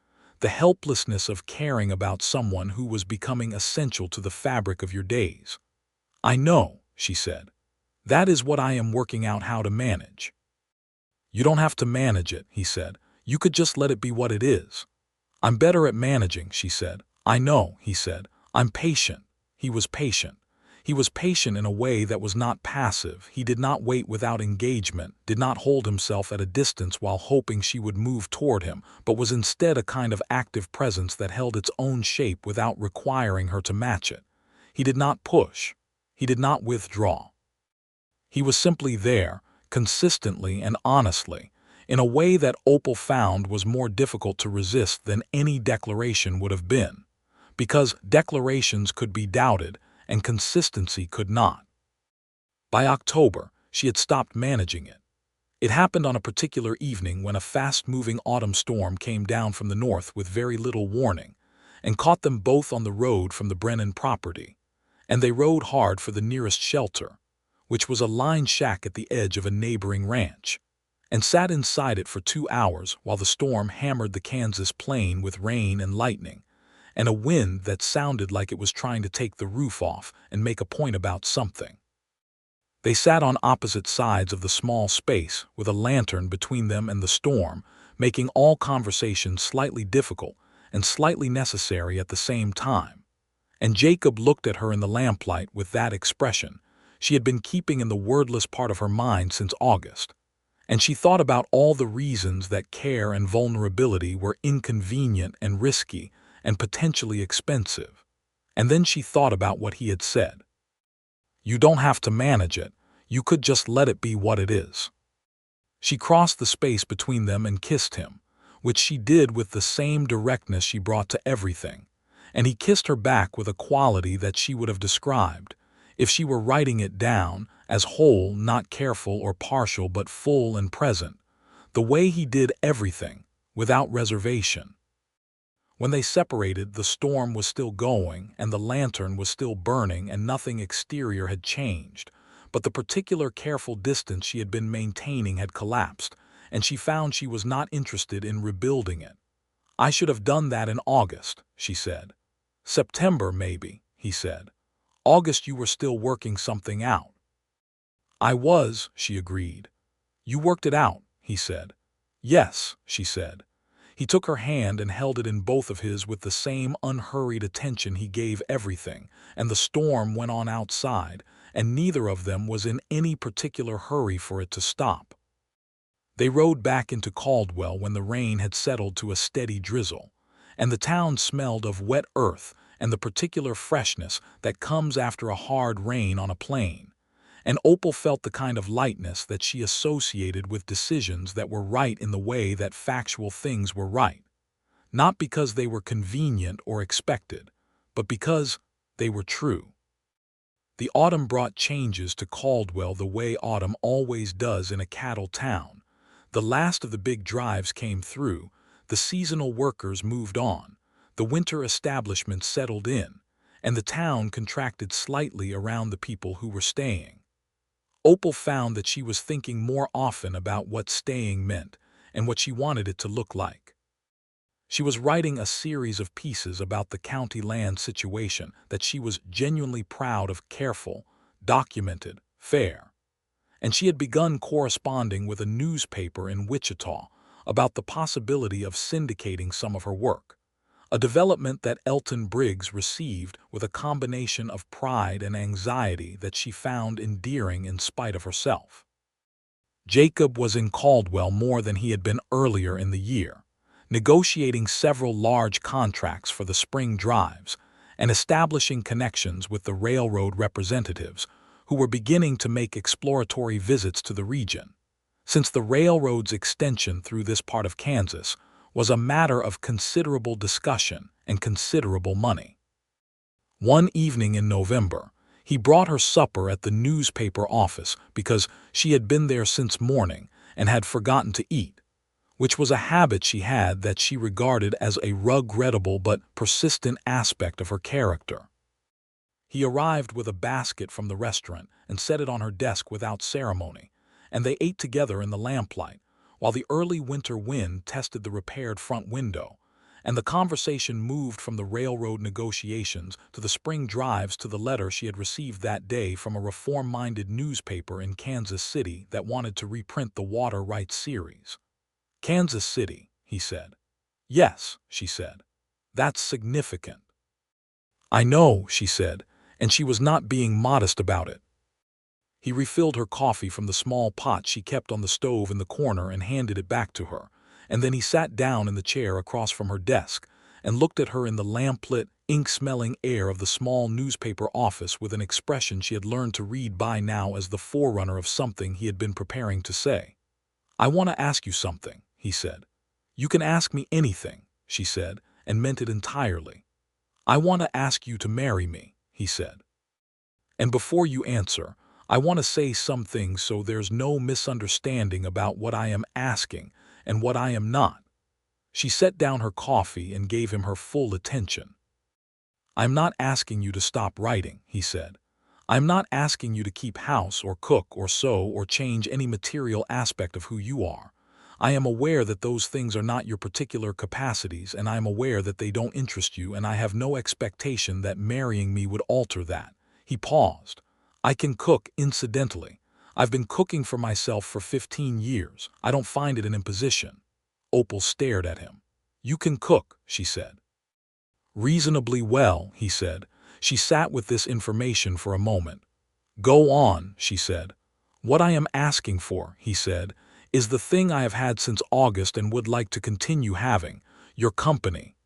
the helplessness of caring about someone who was becoming essential to the fabric of your days. "I know," she said. "That is what I am working out how to manage." "You don't have to manage it," he said. "You could just let it be what it is." "I'm better at managing," she said. "I know," he said. "I'm patient." He was patient. He was patient in a way that was not passive. He did not wait without engagement, did not hold himself at a distance while hoping she would move toward him, but was instead a kind of active presence that held its own shape without requiring her to match it. He did not push. He did not withdraw. He was simply there, consistently and honestly, in a way that Opal found was more difficult to resist than any declaration would have been, because declarations could be doubted and consistency could not. By October, she had stopped managing it. It happened on a particular evening when a fast-moving autumn storm came down from the north with very little warning and caught them both on the road from the Brennan property, and they rode hard for the nearest shelter, which was a line shack at the edge of a neighboring ranch, and sat inside it for 2 hours while the storm hammered the Kansas plain with rain and lightning, and a wind that sounded like it was trying to take the roof off and make a point about something. They sat on opposite sides of the small space with a lantern between them and the storm, making all conversation slightly difficult and slightly necessary at the same time. And Jacob looked at her in the lamplight with that expression she had been keeping in the wordless part of her mind since August. And she thought about all the reasons that care and vulnerability were inconvenient and risky and potentially expensive. And then she thought about what he had said. "You don't have to manage it. You could just let it be what it is." She crossed the space between them and kissed him, which she did with the same directness she brought to everything, and he kissed her back with a quality that she would have described, if she were writing it down, as whole, not careful or partial but full and present, the way he did everything, without reservation. When they separated, the storm was still going and the lantern was still burning and nothing exterior had changed, but the particular careful distance she had been maintaining had collapsed, and she found she was not interested in rebuilding it. "I should have done that in August," she said. "September, maybe," he said. "August you were still working something out." "I was," she agreed. "You worked it out," he said. "Yes," she said. He took her hand and held it in both of his with the same unhurried attention he gave everything, and the storm went on outside, and neither of them was in any particular hurry for it to stop. They rode back into Caldwell when the rain had settled to a steady drizzle, and the town smelled of wet earth and the particular freshness that comes after a hard rain on a plain, and Opal felt the kind of lightness that she associated with decisions that were right in the way that factual things were right, not because they were convenient or expected, but because they were true. The autumn brought changes to Caldwell the way autumn always does in a cattle town. The last of the big drives came through, the seasonal workers moved on, the winter establishment settled in, and the town contracted slightly around the people who were staying. Opal found that she was thinking more often about what staying meant and what she wanted it to look like. She was writing a series of pieces about the county land situation that she was genuinely proud of, careful, documented, fair. And she had begun corresponding with a newspaper in Wichita about the possibility of syndicating some of her work, a development that Elton Briggs received with a combination of pride and anxiety that she found endearing in spite of herself. Jacob was in Caldwell more than he had been earlier in the year, negotiating several large contracts for the spring drives and establishing connections with the railroad representatives who were beginning to make exploratory visits to the region, since the railroad's extension through this part of Kansas was a matter of considerable discussion and considerable money. One evening in November, he brought her supper at the newspaper office because she had been there since morning and had forgotten to eat, which was a habit she had that she regarded as a regrettable but persistent aspect of her character. He arrived with a basket from the restaurant and set it on her desk without ceremony, and they ate together in the lamplight, while the early winter wind tested the repaired front window, and the conversation moved from the railroad negotiations to the spring drives to the letter she had received that day from a reform-minded newspaper in Kansas City that wanted to reprint the Water Rights series. "Kansas City," he said. "Yes," she said. "That's significant." "I know," she said, and she was not being modest about it. He refilled her coffee from the small pot she kept on the stove in the corner and handed it back to her, and then he sat down in the chair across from her desk and looked at her in the lamplit, ink-smelling air of the small newspaper office with an expression she had learned to read by now as the forerunner of something he had been preparing to say. "I want to ask you something," he said. "You can ask me anything," she said, and meant it entirely. "I want to ask you to marry me," he said. "And before you answer, I want to say some things so there's no misunderstanding about what I am asking and what I am not." She set down her coffee and gave him her full attention. "I'm not asking you to stop writing," he said. "I'm not asking you to keep house or cook or sew or change any material aspect of who you are. I am aware that those things are not your particular capacities, and I am aware that they don't interest you, and I have no expectation that marrying me would alter that." He paused. "I can cook incidentally. I've been cooking for myself for 15 years. I don't find it an imposition." Opal stared at him. "You can cook," she said. "Reasonably well," he said. She sat with this information for a moment. "Go on," she said. "What I am asking for," he said, "is the thing I have had since August and would like to continue having, your company.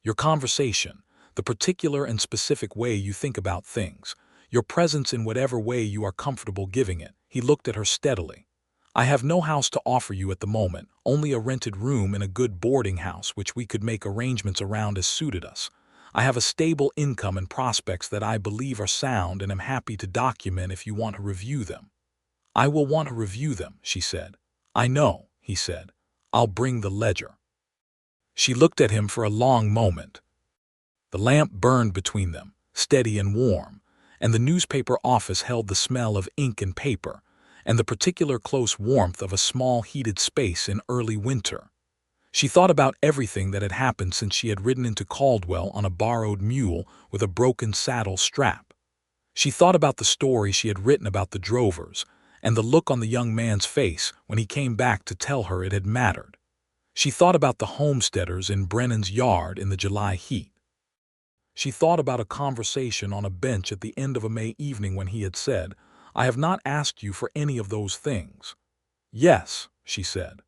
Your conversation, the particular and specific way you think about things, your presence in whatever way you are comfortable giving it." He looked at her steadily. "I have no house to offer you at the moment, only a rented room in a good boarding house which we could make arrangements around as suited us. I have a stable income and prospects that I believe are sound and am happy to document if you want to review them." "I will want to review them," she said. "I know," he said. "I'll bring the ledger." She looked at him for a long moment. The lamp burned between them, steady and warm, and the newspaper office held the smell of ink and paper, and the particular close warmth of a small heated space in early winter. She thought about everything that had happened since she had ridden into Caldwell on a borrowed mule with a broken saddle strap. She thought about the story she had written about the drovers, and the look on the young man's face when he came back to tell her it had mattered. She thought about the homesteaders in Brennan's yard in the July heat. She thought about a conversation on a bench at the end of a May evening when he had said, "I have not asked you for any of those things." "Yes," she said.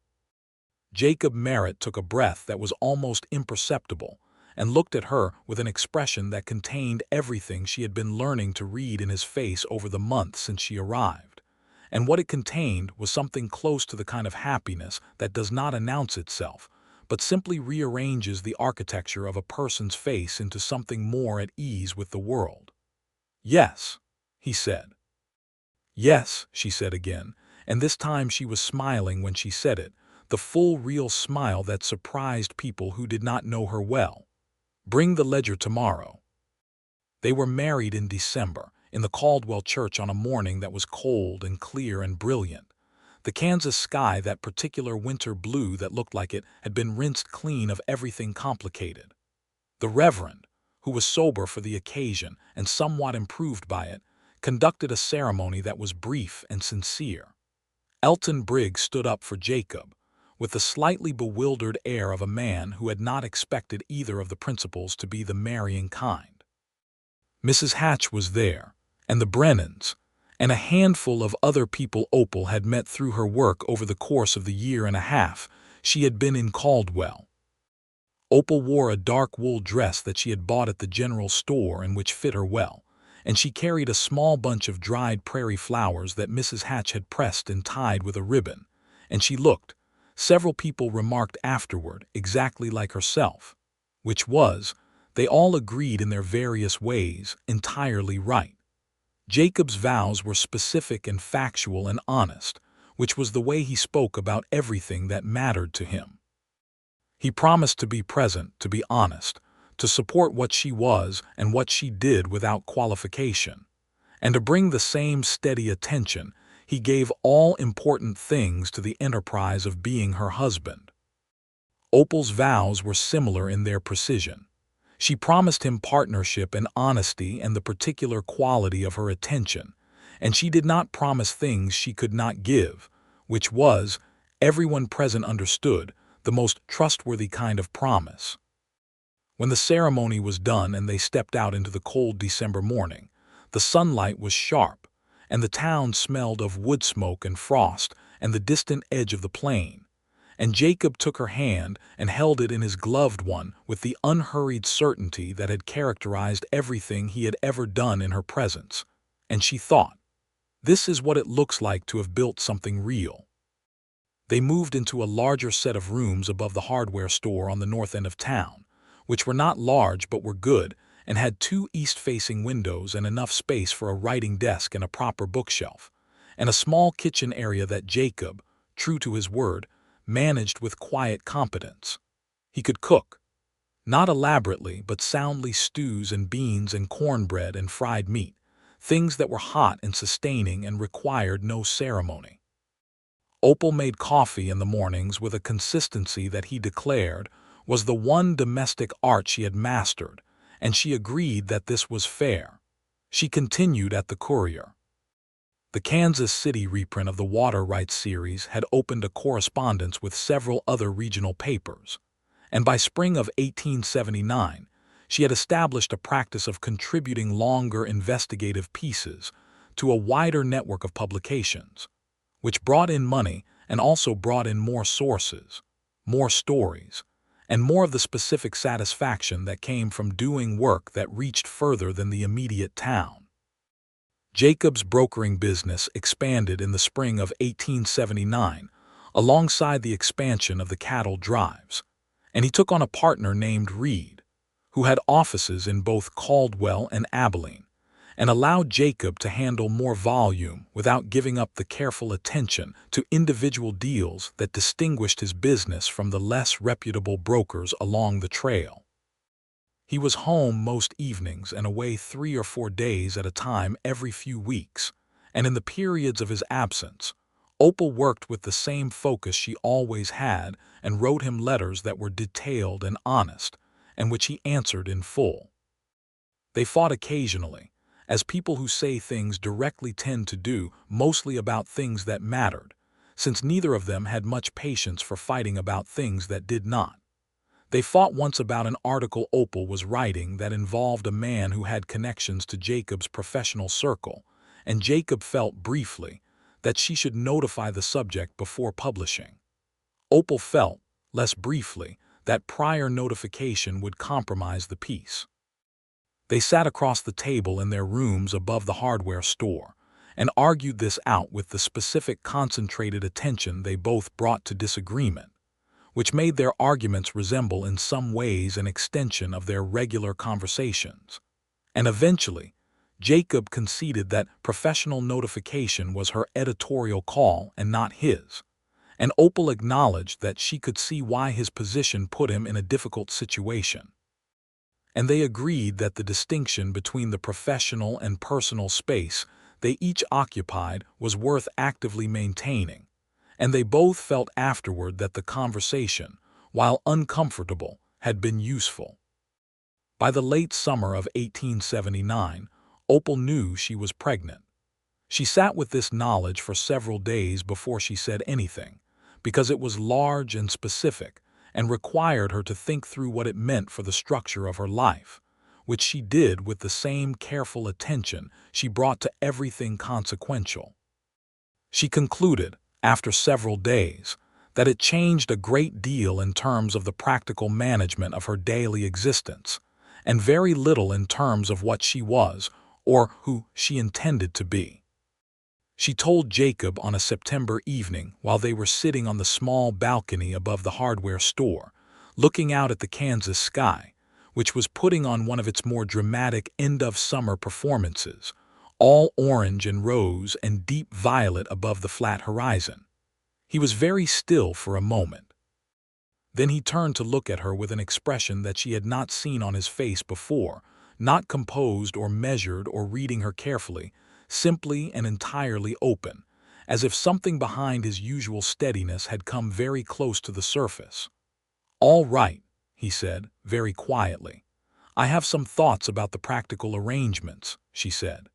Jacob Merritt took a breath that was almost imperceptible and looked at her with an expression that contained everything she had been learning to read in his face over the months since she arrived. And what it contained was something close to the kind of happiness that does not announce itself, but simply rearranges the architecture of a person's face into something more at ease with the world. "Yes," he said. "Yes," she said again, and this time she was smiling when she said it, the full real smile that surprised people who did not know her well. "Bring the ledger tomorrow." They were married in December, in the Caldwell church on a morning that was cold and clear and brilliant. The Kansas sky, that particular winter blue that looked like it had been rinsed clean of everything complicated. The Reverend, who was sober for the occasion and somewhat improved by it, conducted a ceremony that was brief and sincere. Elton Briggs stood up for Jacob, with the slightly bewildered air of a man who had not expected either of the principals to be the marrying kind. Mrs. Hatch was there, and the Brennans, and a handful of other people Opal had met through her work over the course of the year and a half she had been in Caldwell. Opal wore a dark wool dress that she had bought at the general store and which fit her well, and she carried a small bunch of dried prairie flowers that Mrs. Hatch had pressed and tied with a ribbon, and she looked, several people remarked afterward, exactly like herself, which was, they all agreed in their various ways, entirely right. Jacob's vows were specific and factual and honest, which was the way he spoke about everything that mattered to him. He promised to be present, to be honest, to support what she was and what she did without qualification. And to bring the same steady attention, he gave all important things to the enterprise of being her husband. Opal's vows were similar in their precision. She promised him partnership and honesty and the particular quality of her attention, and she did not promise things she could not give, which was, everyone present understood, the most trustworthy kind of promise. When the ceremony was done and they stepped out into the cold December morning, the sunlight was sharp, and the town smelled of wood smoke and frost and the distant edge of the plain. And Jacob took her hand and held it in his gloved one with the unhurried certainty that had characterized everything he had ever done in her presence. And she thought, this is what it looks like to have built something real. They moved into a larger set of rooms above the hardware store on the north end of town, which were not large but were good, and had 2 east-facing windows and enough space for a writing desk and a proper bookshelf, and a small kitchen area that Jacob, true to his word, managed with quiet competence. He could cook, not elaborately but soundly, stews and beans and cornbread and fried meat, things that were hot and sustaining and required no ceremony. Opal made coffee in the mornings with a consistency that he declared was the one domestic art she had mastered, and she agreed that this was fair. She continued at the Courier. The Kansas City reprint of the Water Rights series had opened a correspondence with several other regional papers, and by spring of 1879, she had established a practice of contributing longer investigative pieces to a wider network of publications, which brought in money and also brought in more sources, more stories, and more of the specific satisfaction that came from doing work that reached further than the immediate town. Jacob's brokering business expanded in the spring of 1879 alongside the expansion of the cattle drives, and he took on a partner named Reed, who had offices in both Caldwell and Abilene, and allowed Jacob to handle more volume without giving up the careful attention to individual deals that distinguished his business from the less reputable brokers along the trail. He was home most evenings and away 3 or 4 days at a time every few weeks, and in the periods of his absence, Opal worked with the same focus she always had and wrote him letters that were detailed and honest, and which he answered in full. They fought occasionally, as people who say things directly tend to do, mostly about things that mattered, since neither of them had much patience for fighting about things that did not. They fought once about an article Opal was writing that involved a man who had connections to Jacob's professional circle, and Jacob felt briefly that she should notify the subject before publishing. Opal felt, less briefly, that prior notification would compromise the piece. They sat across the table in their rooms above the hardware store and argued this out with the specific concentrated attention they both brought to disagreement, which made their arguments resemble in some ways an extension of their regular conversations. And eventually, Jacob conceded that professional notification was her editorial call and not his, and Opal acknowledged that she could see why his position put him in a difficult situation. And they agreed that the distinction between the professional and personal space they each occupied was worth actively maintaining, and they both felt afterward that the conversation, while uncomfortable, had been useful. By the late summer of 1879, Opal knew she was pregnant. She sat with this knowledge for several days before she said anything, because it was large and specific and required her to think through what it meant for the structure of her life, which she did with the same careful attention she brought to everything consequential. She concluded, after several days, that it changed a great deal in terms of the practical management of her daily existence, and very little in terms of what she was or who she intended to be. She told Jacob on a September evening while they were sitting on the small balcony above the hardware store, looking out at the Kansas sky, which was putting on one of its more dramatic end-of-summer performances, all orange and rose and deep violet above the flat horizon. He was very still for a moment. Then he turned to look at her with an expression that she had not seen on his face before, not composed or measured or reading her carefully, simply and entirely open, as if something behind his usual steadiness had come very close to the surface. "All right," he said, very quietly. "I have some thoughts about the practical arrangements," she said.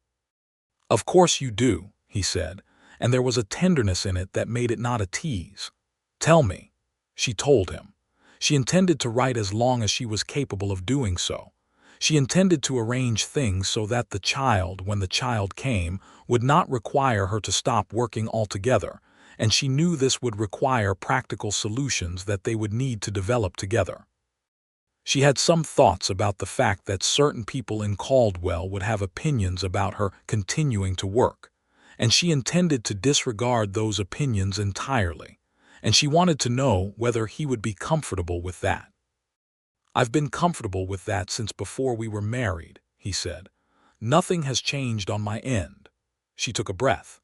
"Of course you do," he said, and there was a tenderness in it that made it not a tease. "Tell me." She told him. She intended to write as long as she was capable of doing so. She intended to arrange things so that the child, when the child came, would not require her to stop working altogether, and she knew this would require practical solutions that they would need to develop together. She had some thoughts about the fact that certain people in Caldwell would have opinions about her continuing to work, and she intended to disregard those opinions entirely, and she wanted to know whether he would be comfortable with that. "I've been comfortable with that since before we were married," he said. "Nothing has changed on my end." She took a breath.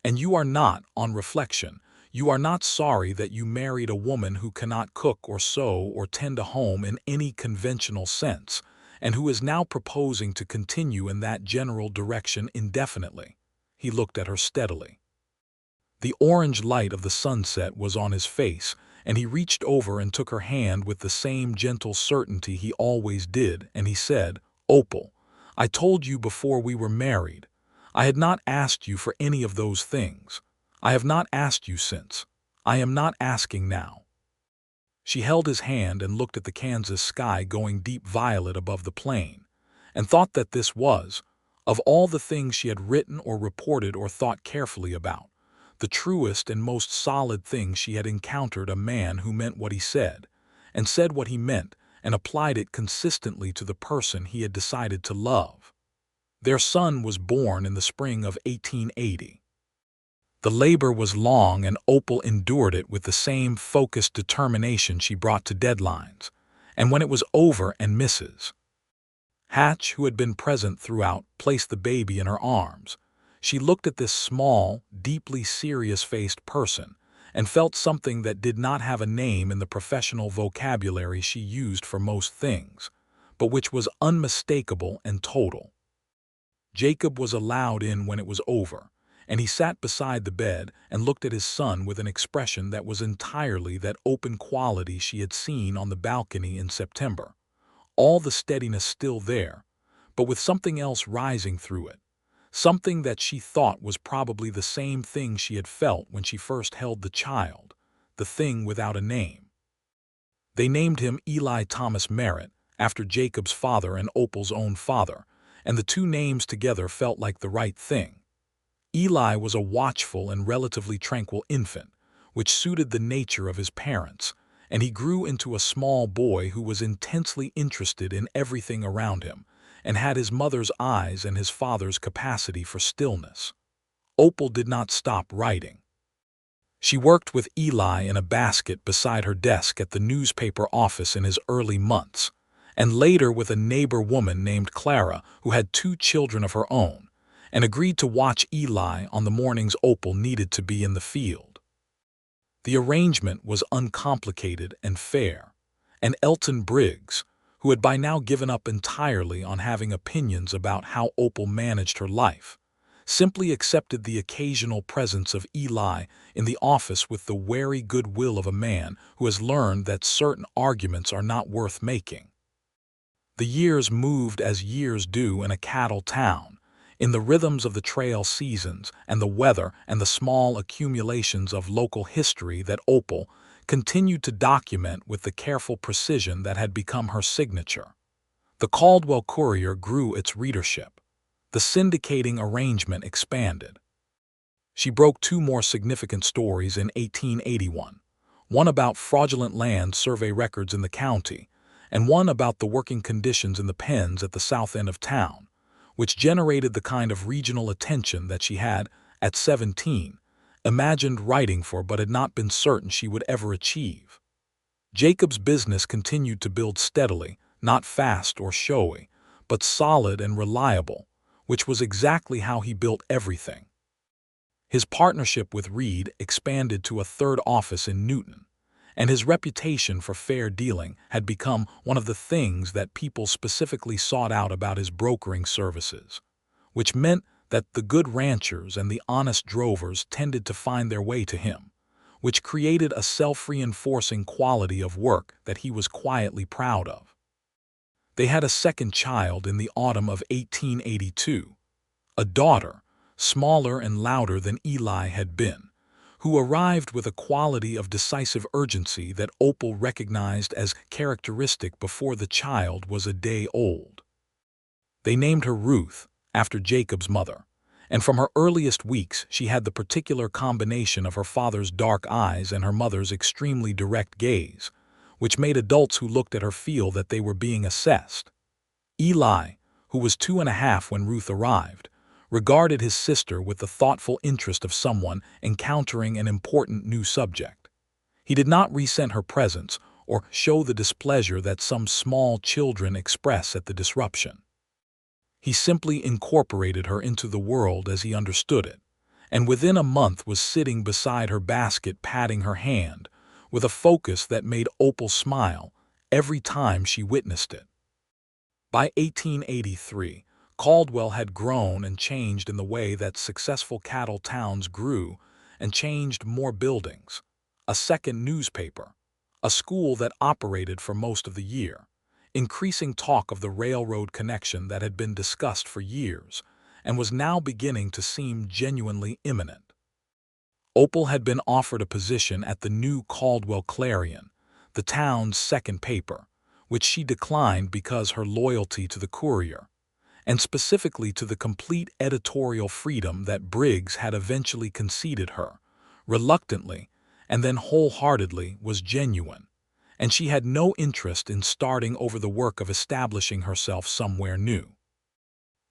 "And you are not, on reflection, you are not sorry that you married a woman who cannot cook or sew or tend a home in any conventional sense, and who is now proposing to continue in that general direction indefinitely." He looked at her steadily. The orange light of the sunset was on his face, and he reached over and took her hand with the same gentle certainty he always did, and he said, "Opal, I told you before we were married. I had not asked you for any of those things. I have not asked you since. I am not asking now." She held his hand and looked at the Kansas sky going deep violet above the plain, and thought that this was, of all the things she had written or reported or thought carefully about, the truest and most solid thing she had encountered a man who meant what he said, and said what he meant, and applied it consistently to the person he had decided to love. Their son was born in the spring of 1880. The labor was long, and Opal endured it with the same focused determination she brought to deadlines, and when it was over and Mrs. Hatch, who had been present throughout, placed the baby in her arms, she looked at this small, deeply serious-faced person and felt something that did not have a name in the professional vocabulary she used for most things, but which was unmistakable and total. Jacob was allowed in when it was over, and he sat beside the bed and looked at his son with an expression that was entirely that open quality she had seen on the balcony in September. All the steadiness still there, but with something else rising through it, something that she thought was probably the same thing she had felt when she first held the child, the thing without a name. They named him Eli Thomas Merritt, after Jacob's father and Opal's own father, and the two names together felt like the right thing. Eli was a watchful and relatively tranquil infant, which suited the nature of his parents, and he grew into a small boy who was intensely interested in everything around him, and had his mother's eyes and his father's capacity for stillness. Opal did not stop writing. She worked with Eli in a basket beside her desk at the newspaper office in his early months, and later with a neighbor woman named Clara who had 2 children of her own, and agreed to watch Eli on the mornings Opal needed to be in the field. The arrangement was uncomplicated and fair, and Elton Briggs, who had by now given up entirely on having opinions about how Opal managed her life, simply accepted the occasional presence of Eli in the office with the wary goodwill of a man who has learned that certain arguments are not worth making. The years moved as years do in a cattle town, in the rhythms of the trail seasons and the weather and the small accumulations of local history that Opal continued to document with the careful precision that had become her signature. The Caldwell Courier grew its readership. The syndicating arrangement expanded. She broke 2 more significant stories in 1881, one about fraudulent land survey records in the county, and one about the working conditions in the pens at the south end of town, which generated the kind of regional attention that she had, at 17, imagined writing for but had not been certain she would ever achieve. Jacob's business continued to build steadily, not fast or showy, but solid and reliable, which was exactly how he built everything. His partnership with Reed expanded to a 3rd office in Newton, and his reputation for fair dealing had become one of the things that people specifically sought out about his brokering services, which meant that the good ranchers and the honest drovers tended to find their way to him, which created a self-reinforcing quality of work that he was quietly proud of. They had a second child in the autumn of 1882, a daughter, smaller and louder than Eli had been, who arrived with a quality of decisive urgency that Opal recognized as characteristic before the child was a day old. They named her Ruth, after Jacob's mother, and from her earliest weeks she had the particular combination of her father's dark eyes and her mother's extremely direct gaze, which made adults who looked at her feel that they were being assessed. Eli, who was 2.5 when Ruth arrived, regarded his sister with the thoughtful interest of someone encountering an important new subject. He did not resent her presence or show the displeasure that some small children express at the disruption. He simply incorporated her into the world as he understood it, and within a month was sitting beside her basket patting her hand, with a focus that made Opal smile every time she witnessed it. By 1883, Caldwell had grown and changed in the way that successful cattle towns grew and changed more buildings, a second newspaper, a school that operated for most of the year, increasing talk of the railroad connection that had been discussed for years and was now beginning to seem genuinely imminent. Opal had been offered a position at the new Caldwell Clarion, the town's second paper, which she declined because her loyalty to the Courier, and specifically to the complete editorial freedom that Briggs had eventually conceded her, reluctantly and then wholeheartedly, was genuine, and she had no interest in starting over the work of establishing herself somewhere new.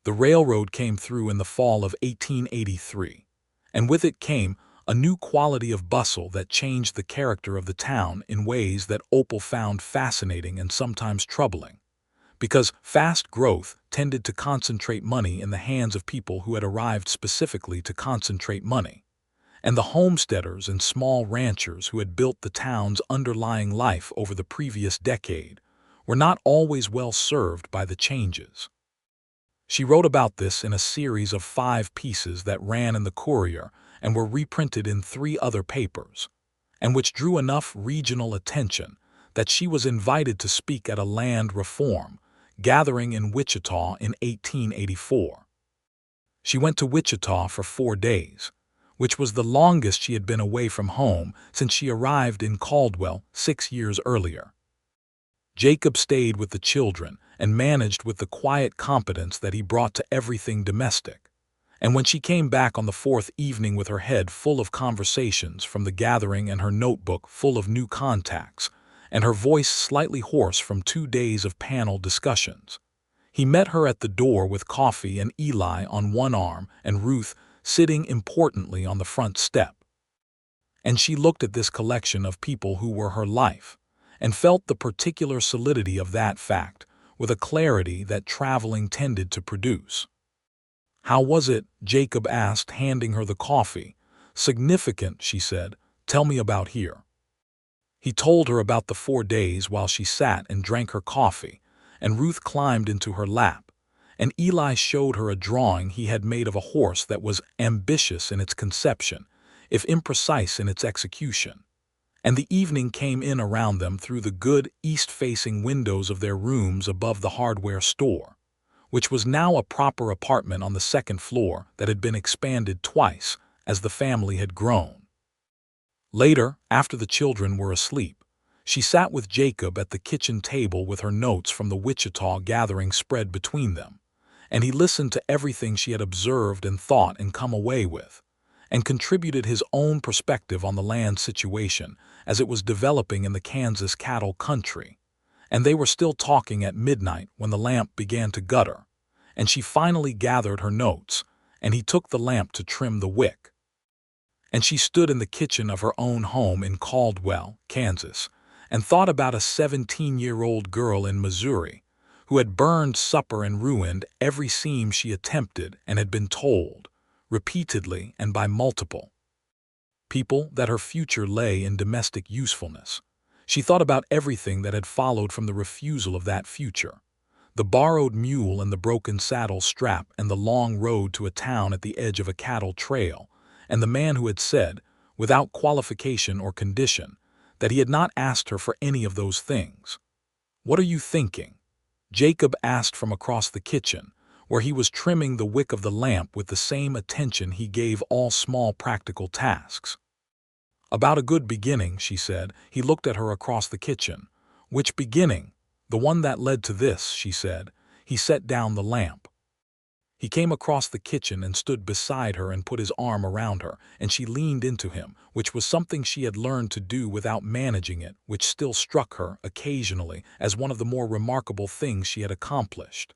The railroad came through in the fall of 1883, and with it came a new quality of bustle that changed the character of the town in ways that Opal found fascinating and sometimes troubling, because fast growth tended to concentrate money in the hands of people who had arrived specifically to concentrate money, and the homesteaders and small ranchers who had built the town's underlying life over the previous decade were not always well served by the changes. She wrote about this in a series of 5 pieces that ran in the Courier and were reprinted in 3 other papers, and which drew enough regional attention that she was invited to speak at a land reform gathering in Wichita in 1884. She went to Wichita for 4 days, which was the longest she had been away from home since she arrived in Caldwell 6 years earlier. Jacob stayed with the children and managed with the quiet competence that he brought to everything domestic, and when she came back on the 4th evening with her head full of conversations from the gathering and her notebook full of new contacts, and her voice slightly hoarse from 2 days of panel discussions, he met her at the door with coffee and Eli on one arm and Ruth sitting importantly on the front step. And she looked at this collection of people who were her life, and felt the particular solidity of that fact with a clarity that traveling tended to produce. "How was it?" Jacob asked, handing her the coffee. "Significant," she said. "Tell me about here." He told her about the 4 days while she sat and drank her coffee, and Ruth climbed into her lap, and Eli showed her a drawing he had made of a horse that was ambitious in its conception, if imprecise in its execution. And the evening came in around them through the good east-facing windows of their rooms above the hardware store, which was now a proper apartment on the 2nd floor that had been expanded twice as the family had grown. Later, after the children were asleep, she sat with Jacob at the kitchen table with her notes from the Wichita gathering spread between them, and he listened to everything she had observed and thought and come away with, and contributed his own perspective on the land situation as it was developing in the Kansas cattle country. And they were still talking at midnight when the lamp began to gutter, and she finally gathered her notes, and he took the lamp to trim the wick. And she stood in the kitchen of her own home in Caldwell, Kansas, and thought about a 17-year-old girl in Missouri who had burned supper and ruined every seam she attempted and had been told, repeatedly and by multiple people, that her future lay in domestic usefulness, She thought about everything that had followed from the refusal of that future. The borrowed mule and the broken saddle strap and the long road to a town at the edge of a cattle trail, and the man who had said, without qualification or condition, that he had not asked her for any of those things. "What are you thinking?" Jacob asked from across the kitchen, where he was trimming the wick of the lamp with the same attention he gave all small practical tasks. "About a good beginning," she said. He looked at her across the kitchen. "Which beginning?" "The one that led to this," she said. He set down the lamp. He came across the kitchen and stood beside her and put his arm around her, and she leaned into him, which was something she had learned to do without managing it, which still struck her, occasionally, as one of the more remarkable things she had accomplished.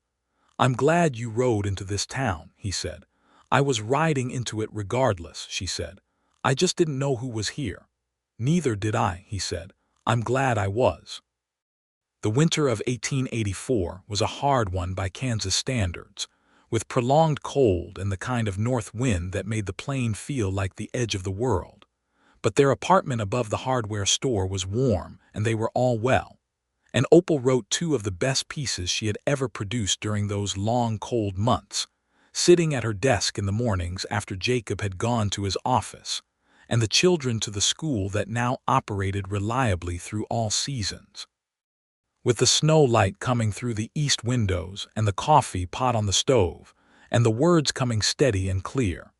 "I'm glad you rode into this town," he said. "I was riding into it regardless," she said. "I just didn't know who was here." "Neither did I," he said. "I'm glad I was." The winter of 1884 was a hard one by Kansas standards, with prolonged cold and the kind of north wind that made the plain feel like the edge of the world. But their apartment above the hardware store was warm, and they were all well. And Opal wrote two of the best pieces she had ever produced during those long, cold months, sitting at her desk in the mornings after Jacob had gone to his office, and the children to the school that now operated reliably through all seasons. With the snow light coming through the east windows and the coffee pot on the stove, and the words coming steady and clear.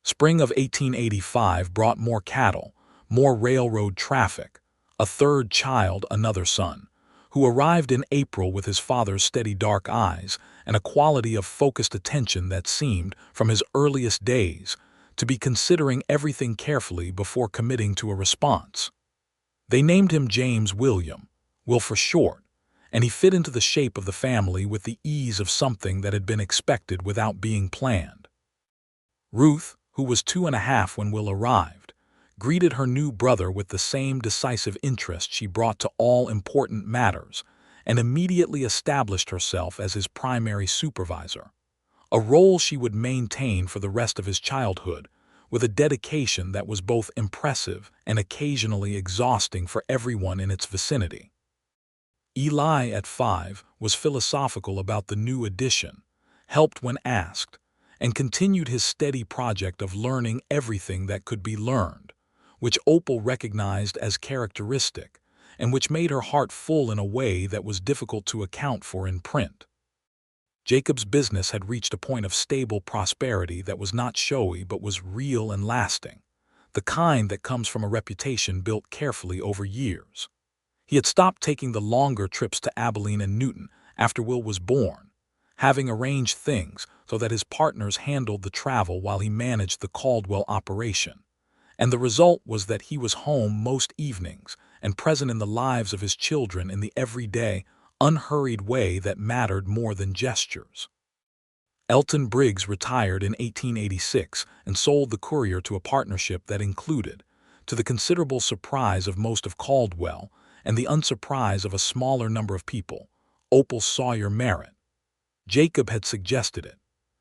Spring of 1885 brought more cattle, more railroad traffic, a third child, another son, who arrived in April with his father's steady dark eyes and a quality of focused attention that seemed, from his earliest days, to be considering everything carefully before committing to a response. They named him James William, Will for short, and he fit into the shape of the family with the ease of something that had been expected without being planned. Ruth, who was 2.5 when Will arrived, greeted her new brother with the same decisive interest she brought to all important matters, and immediately established herself as his primary supervisor, a role she would maintain for the rest of his childhood, with a dedication that was both impressive and occasionally exhausting for everyone in its vicinity. Eli, at 5, was philosophical about the new addition, helped when asked, and continued his steady project of learning everything that could be learned, which Opal recognized as characteristic, and which made her heart full in a way that was difficult to account for in print. Jacob's business had reached a point of stable prosperity that was not showy but was real and lasting, the kind that comes from a reputation built carefully over years. He had stopped taking the longer trips to Abilene and Newton after Will was born, having arranged things so that his partners handled the travel while he managed the Caldwell operation. And the result was that he was home most evenings and present in the lives of his children in the everyday, unhurried way that mattered more than gestures. Elton Briggs retired in 1886 and sold the Courier to a partnership that included, to the considerable surprise of most of Caldwell and the unsurprise of a smaller number of people, Opal Sawyer Merritt. Jacob had suggested it.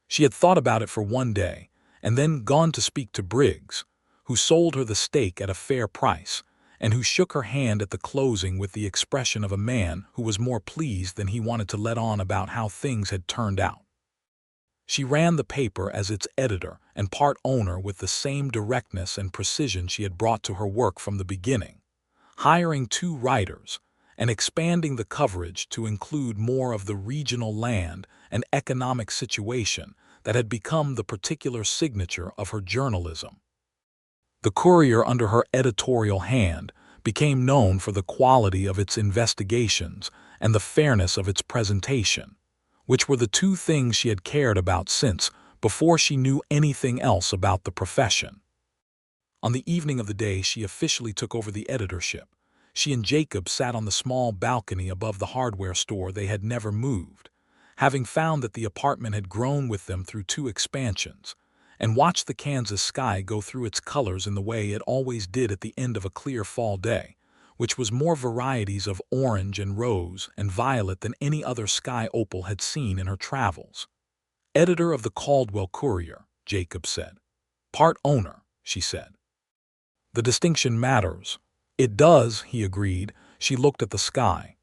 She had thought about it for one day and then gone to speak to Briggs, who sold her the stake at a fair price and who shook her hand at the closing with the expression of a man who was more pleased than he wanted to let on about how things had turned out. She ran the paper as its editor and part owner with the same directness and precision she had brought to her work from the beginning, hiring 2 writers and expanding the coverage to include more of the regional land and economic situation that had become the particular signature of her journalism. The Courier, under her editorial hand, became known for the quality of its investigations and the fairness of its presentation, which were the 2 things she had cared about since before she knew anything else about the profession. On the evening of the day she officially took over the editorship, she and Jacob sat on the small balcony above the hardware store they had never moved, having found that the apartment had grown with them through 2 expansions, and watched the Kansas sky go through its colors in the way it always did at the end of a clear fall day, which was more varieties of orange and rose and violet than any other sky Opal had seen in her travels. "Editor of the Caldwell Courier," Jacob said. "Part owner," she said. "The distinction matters. "It does," he agreed. She looked at the sky.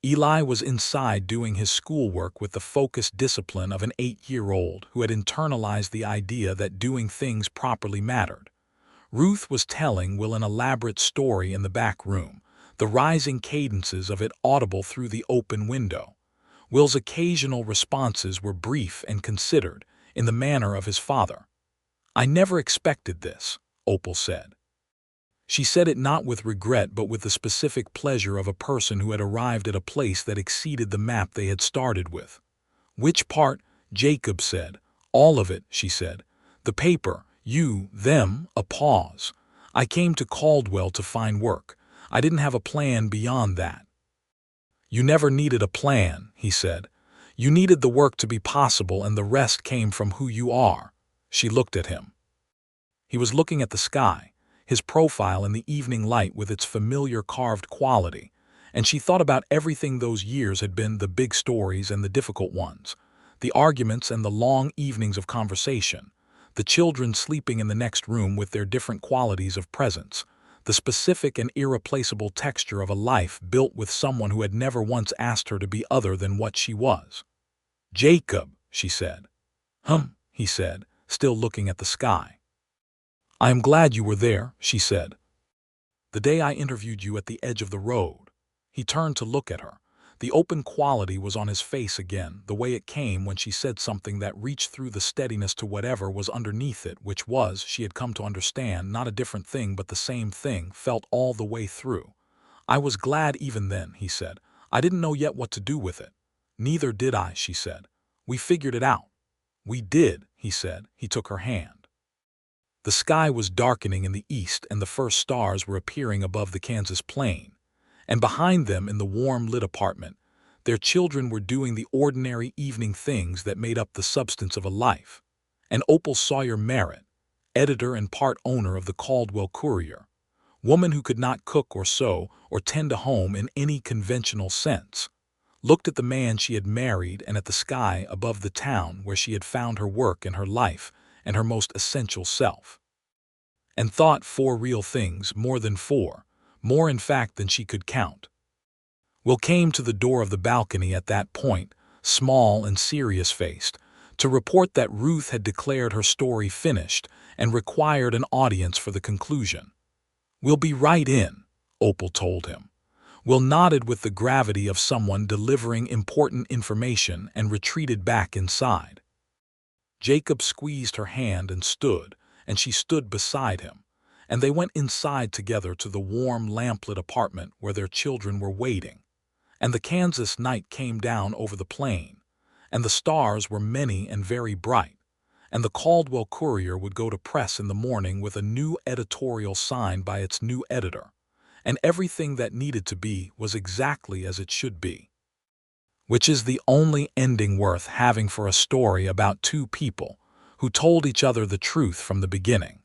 Eli was inside doing his schoolwork with the focused discipline of an 8-year-old who had internalized the idea that doing things properly mattered. Ruth was telling Will an elaborate story in the back room, the rising cadences of it audible through the open window. Will's occasional responses were brief and considered, in the manner of his father. "I never expected this," Opal said. She said it not with regret but with the specific pleasure of a person who had arrived at a place that exceeded the map they had started with. "Which part?" Jacob said. "All of it," she said. "The paper, you, them," a pause. "I came to Caldwell to find work. I didn't have a plan beyond that." "You never needed a plan," he said. "You needed the work to be possible and the rest came from who you are." She looked at him. He was looking at the sky, his profile in the evening light with its familiar carved quality, and she thought about everything those years had been, the big stories and the difficult ones, the arguments and the long evenings of conversation, the children sleeping in the next room with their different qualities of presence, the specific and irreplaceable texture of a life built with someone who had never once asked her to be other than what she was. "Jacob," she said. He said, still looking at the sky. "I am glad you were there," she said. "The day I interviewed you at the edge of the road." He turned to look at her. The open quality was on his face again, the way it came when she said something that reached through the steadiness to whatever was underneath it, which was, she had come to understand, not a different thing but the same thing, felt all the way through. "I was glad even then," he said. "I didn't know yet what to do with it." "Neither did I," she said. "We figured it out." "We did," he said. He took her hand. The sky was darkening in the east and the first stars were appearing above the Kansas plain. And behind them in the warm-lit apartment, their children were doing the ordinary evening things that made up the substance of a life. And Opal Sawyer Merritt, editor and part owner of the Caldwell Courier, woman who could not cook or sew or tend a home in any conventional sense, looked at the man she had married and at the sky above the town where she had found her work and her life and her most essential self, and thought 4 real things, more than 4, more in fact than she could count. Will came to the door of the balcony at that point, small and serious-faced, to report that Ruth had declared her story finished and required an audience for the conclusion. "We'll be right in," Opal told him. Will nodded with the gravity of someone delivering important information and retreated back inside. Jacob squeezed her hand and she stood beside him, and they went inside together to the warm, lamplit apartment where their children were waiting. And the Kansas night came down over the plain, and the stars were many and very bright, and the Caldwell Courier would go to press in the morning with a new editorial signed by its new editor, and everything that needed to be was exactly as it should be. Which is the only ending worth having for a story about 2 people who told each other the truth from the beginning.